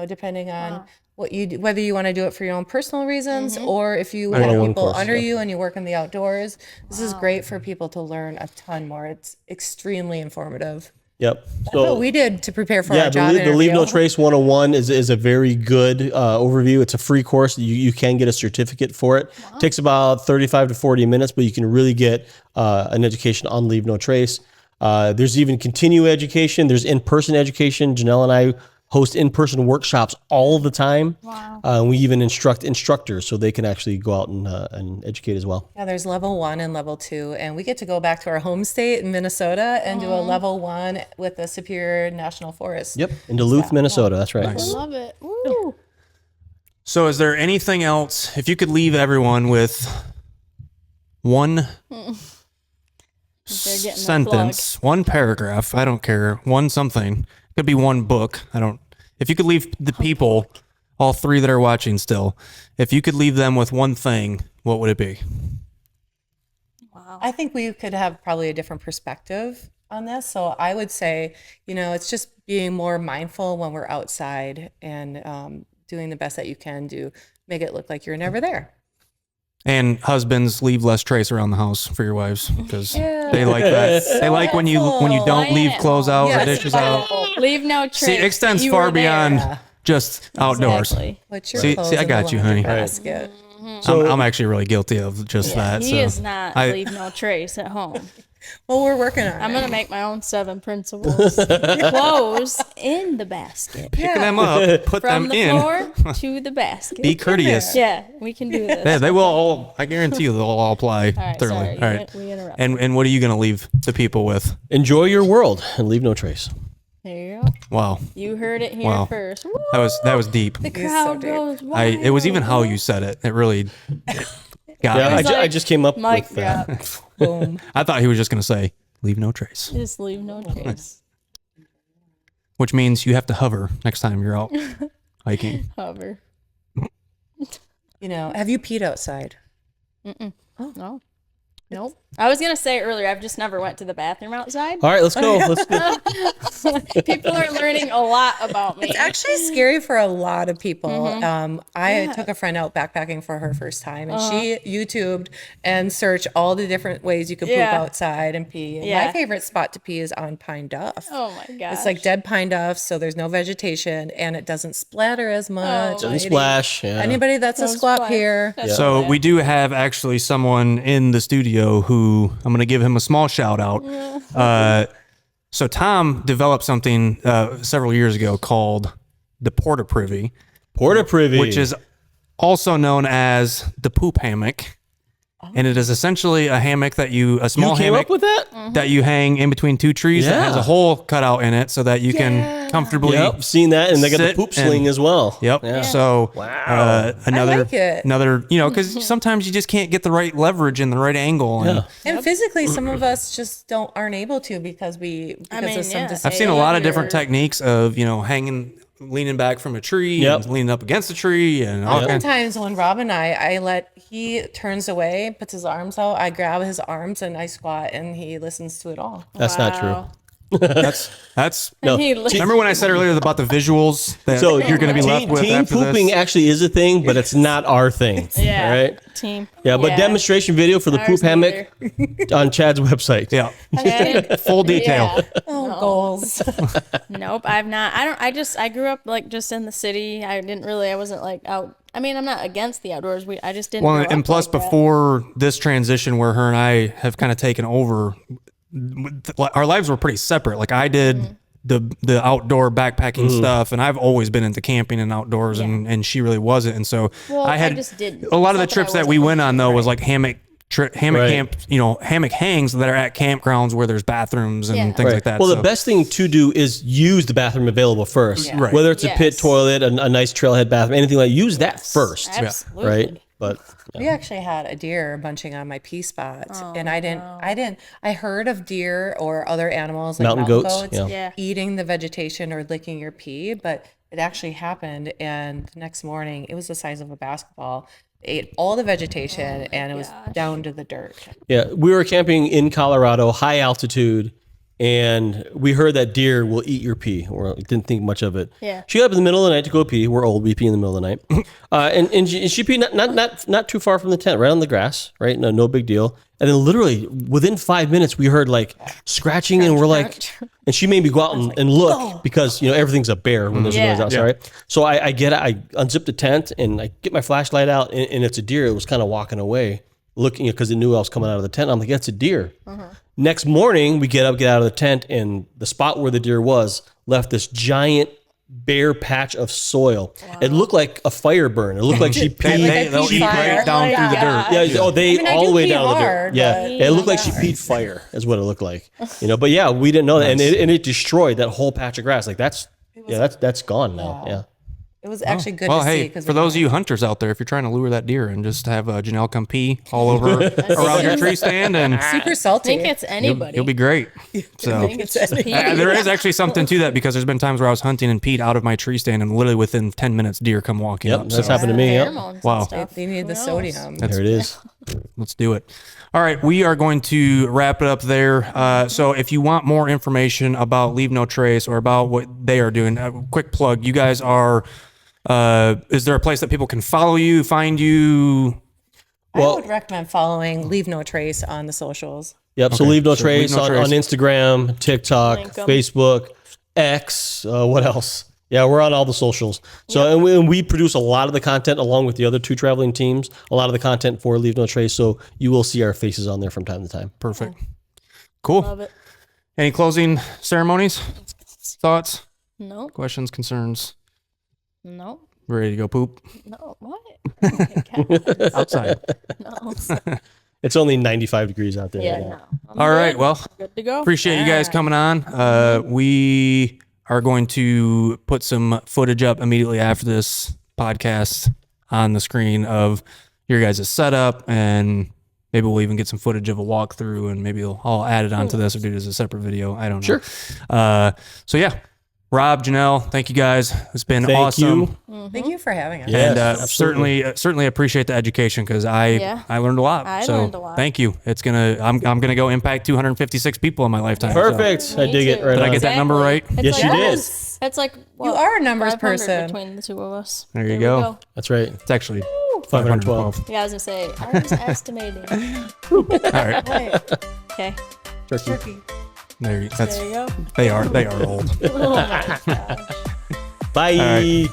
depending on what you do, whether you want to do it for your own personal reasons or if you have 101 people course, under yeah. you and you work in the outdoors, this is great for people to learn a ton more. It's extremely informative. Yep. That's what we did to prepare for Yeah, our job the Leave No interview. Trace 101 is a very good overview. It's a free course. You can get a certificate for it. Takes about 35 to 40 minutes, but you can really get an education on Leave No Trace. There's even continue education. There's in-person education. Janelle and I host in-person workshops all the time. Wow. We even instruct instructors so they can actually go out and educate as well. Yeah, there's level 1 and level 2, and we get to go back to our home state in Minnesota and do a level 1 with the Superior National Forest. Yep, in Duluth, Minnesota. That's right. I love it. Woo. So is there anything else, if you could leave everyone with one They're getting the sentence, one paragraph, I don't care, one something, could be one book. If you could leave the people, all 3 that are watching still, if you could leave them with one thing, what would it be? Wow. I think we could have probably a different perspective on this. So I would say, it's just being more mindful when we're outside and doing the best that you can to make it look like you're never there. And husbands, leave less trace around the house for your wives because they like that. They like when you don't leave clothes out or Yes, dishes out. Leave no trace. See, it extends You far were there. beyond just outdoors. Exactly. Put your See, clothes I in got the you, laundry honey. basket. I'm actually really guilty of just that. He So is not I- leave no trace at home. Well, we're working on I'm it. going to make my own 7 principles. Clothes in the basket. picking them up, put From them the in. floor to the basket. Be courteous. Yeah, we can do this. Yeah, they will all. I guarantee you, they'll all apply All right, thoroughly. sorry, All right. we interrupted. And what are you going to leave the people with? Enjoy your world and leave no trace. There you go. Wow, You heard it here Wow. first. Woo! that was deep. The so crowd deep. goes wild. It was even how you said it. It really got Yeah, me. It's I like just came up mic with that. drop. Boom. I thought he was just going to say, "Leave no trace," Just leave no trace. which means you have to hover next time you're out hiking. Hover. Have you peed outside? No. Nope. I was gonna say earlier, I've just never went to the bathroom outside. All right, let's go. Let's go. People are learning a lot about me. It's actually scary for a lot of people. I took a friend out backpacking for her first time, and she YouTubed and searched all the different ways you could poop outside and pee. And my favorite spot to pee is on pine duff. Oh my gosh. It's like dead pine duff, so there's no vegetation, and it doesn't splatter as much. Doesn't splash. Yeah. Anybody that's a squat splash. here. So we do have actually someone in the studio who I'm going to give him a small shout out. So Tom developed something several years ago called the Porta Privy, which is also known as the poop hammock. And it is essentially a hammock that a small You came hammock up with that? that you hang in between two trees that has a hole cut out in it so that you can comfortably. Yep, seen that, and they got the sit poop sling as well. Yep. Yeah. So another, like it. because sometimes you just can't get the right leverage and the right angle. And And physically, some of us just aren't able to because of some I've seen a lot of different Failure. techniques of leaning back from a tree, and leaning up against a tree, and all kinds. Oftentimes when Rob and he turns away, puts his arms out, I grab his arms and I squat, and he listens to it all. That's not true. That's No. He Remember when I said earlier about the visuals that So you're going to be left with team after pooping this? actually is a thing, but it's not our thing. Yeah. All right. Team. Yeah, but demonstration video for the Ours poop hammock on Chad's website. Yeah, full detail. Yeah. Oh, goals. Nope, I've not. I grew up like just in the city. I wasn't like out. I mean, I'm not against the outdoors. I just didn't. Well, grow and up plus like that. before this transition where her and I have kind of taken over, our lives were pretty separate. Like I did the outdoor backpacking stuff, and I've always been into camping and outdoors, and she really wasn't. And so I had just didn't. a lot of the It's not that trips I that we wasn't went on though was like hammock Right. camp, hammock hangs that are at campgrounds where there's bathrooms and things like that. Well, So- the best thing to do is use the bathroom available first. Right. Whether it's a pit Yes. toilet, a nice trailhead bathroom, anything like use that first. Absolutely. Right. But We actually had a deer bunching on my pee spot, and I heard of deer or other animals like Mountain mountain goats, goats, yeah. eating the vegetation or licking your pee, but it actually happened. And the next morning, it was the size of a basketball. It ate all the vegetation, and it was down to the dirt. yeah, we were camping in Colorado, high altitude, and we heard that deer will eat your pee. Or didn't think much of it. Yeah. She got up in the middle of the night to go pee. We're old. We pee in the middle of the night. And she peed not too far from the tent, right on the grass, right? No big deal. And then literally within 5 minutes, we heard like scratching, and we're like, and she made me go out and look because everything's a bear when there's a noise outside, right? So I unzip the tent and I get my flashlight out, and it's a deer. It was kind of walking away, looking because it knew I was coming out of the tent. I'm like, that's a deer. Next morning, we get out of the tent, and the spot where the deer was left this giant bare patch of soil. It looked like a fire burn. It looked like she peed. they'll eat fire. right down through the dirt. Yeah. Oh, they I all do the way pee down to the dirt. hard, Yeah. but- It looked like she peed fire. Is what it looked like. But yeah, we didn't know that, and it destroyed that whole patch of grass. Like that's gone now. Yeah. It was actually good Well, to see. hey, Because for those of you hunters out there, if you're trying to lure that deer and just have Janelle come pee all over around your tree stand, and super I salty. think it's anybody. you'll be great. So I think it's just pee. there is actually something to that because there's been times where I was hunting and peed out of my tree stand, and literally within 10 minutes, deer come walking Yep. up. That's So happened to me. Yep. Pheromones and Wow. stuff. They need the Who knows? sodium. There it is. let's do it. All right, we are going to wrap it up there. So if you want more information about Leave No Trace or about what they are doing, quick plug, you guys are... is there a place that people can follow you, find you? I would recommend following Leave No Trace on the socials. Yep. So leave no trace Leave No on Trace. Instagram, TikTok, Link 'em. Facebook, X. What else? Yeah, we're on all the socials. So and we produce a lot of the content along with the other two traveling teams. A lot of the content for Leave No Trace. So you will see our faces on there from time to time. Perfect. Cool. Love it. Any closing ceremonies, thoughts, No, questions, concerns? no, Ready to go poop no. What? Okay, outside? no. It's only 95 degrees out there. Yeah, right now. no. I'm All right. good. Well, Good to go. appreciate you guys coming on. We are going to put some footage up immediately after this podcast on the screen of your guys' setup, and maybe we'll even get some footage of a walkthrough, and maybe I'll add it onto this or do it as a separate video. I don't know. Sure. So yeah, Rob, Janelle, thank you guys. It's been Thank awesome. you. Thank you for having us. Yeah. And Yes, certainly appreciate the education because I learned a lot. I so learned a lot. thank you. I'm gonna go impact 256 people in my lifetime. so. Perfect. I Me dig it. too. Right Did I on. get that number right? It's Yes, you did. That's like You are a numbers 500 person. between the two of us. There you we go. That's right. It's actually 512. 512. Yeah, I was gonna say I was estimating. All right, Wait, Okay, Turkey. turkey. there you there you go. They are old. Oh my gosh. Bye. All right.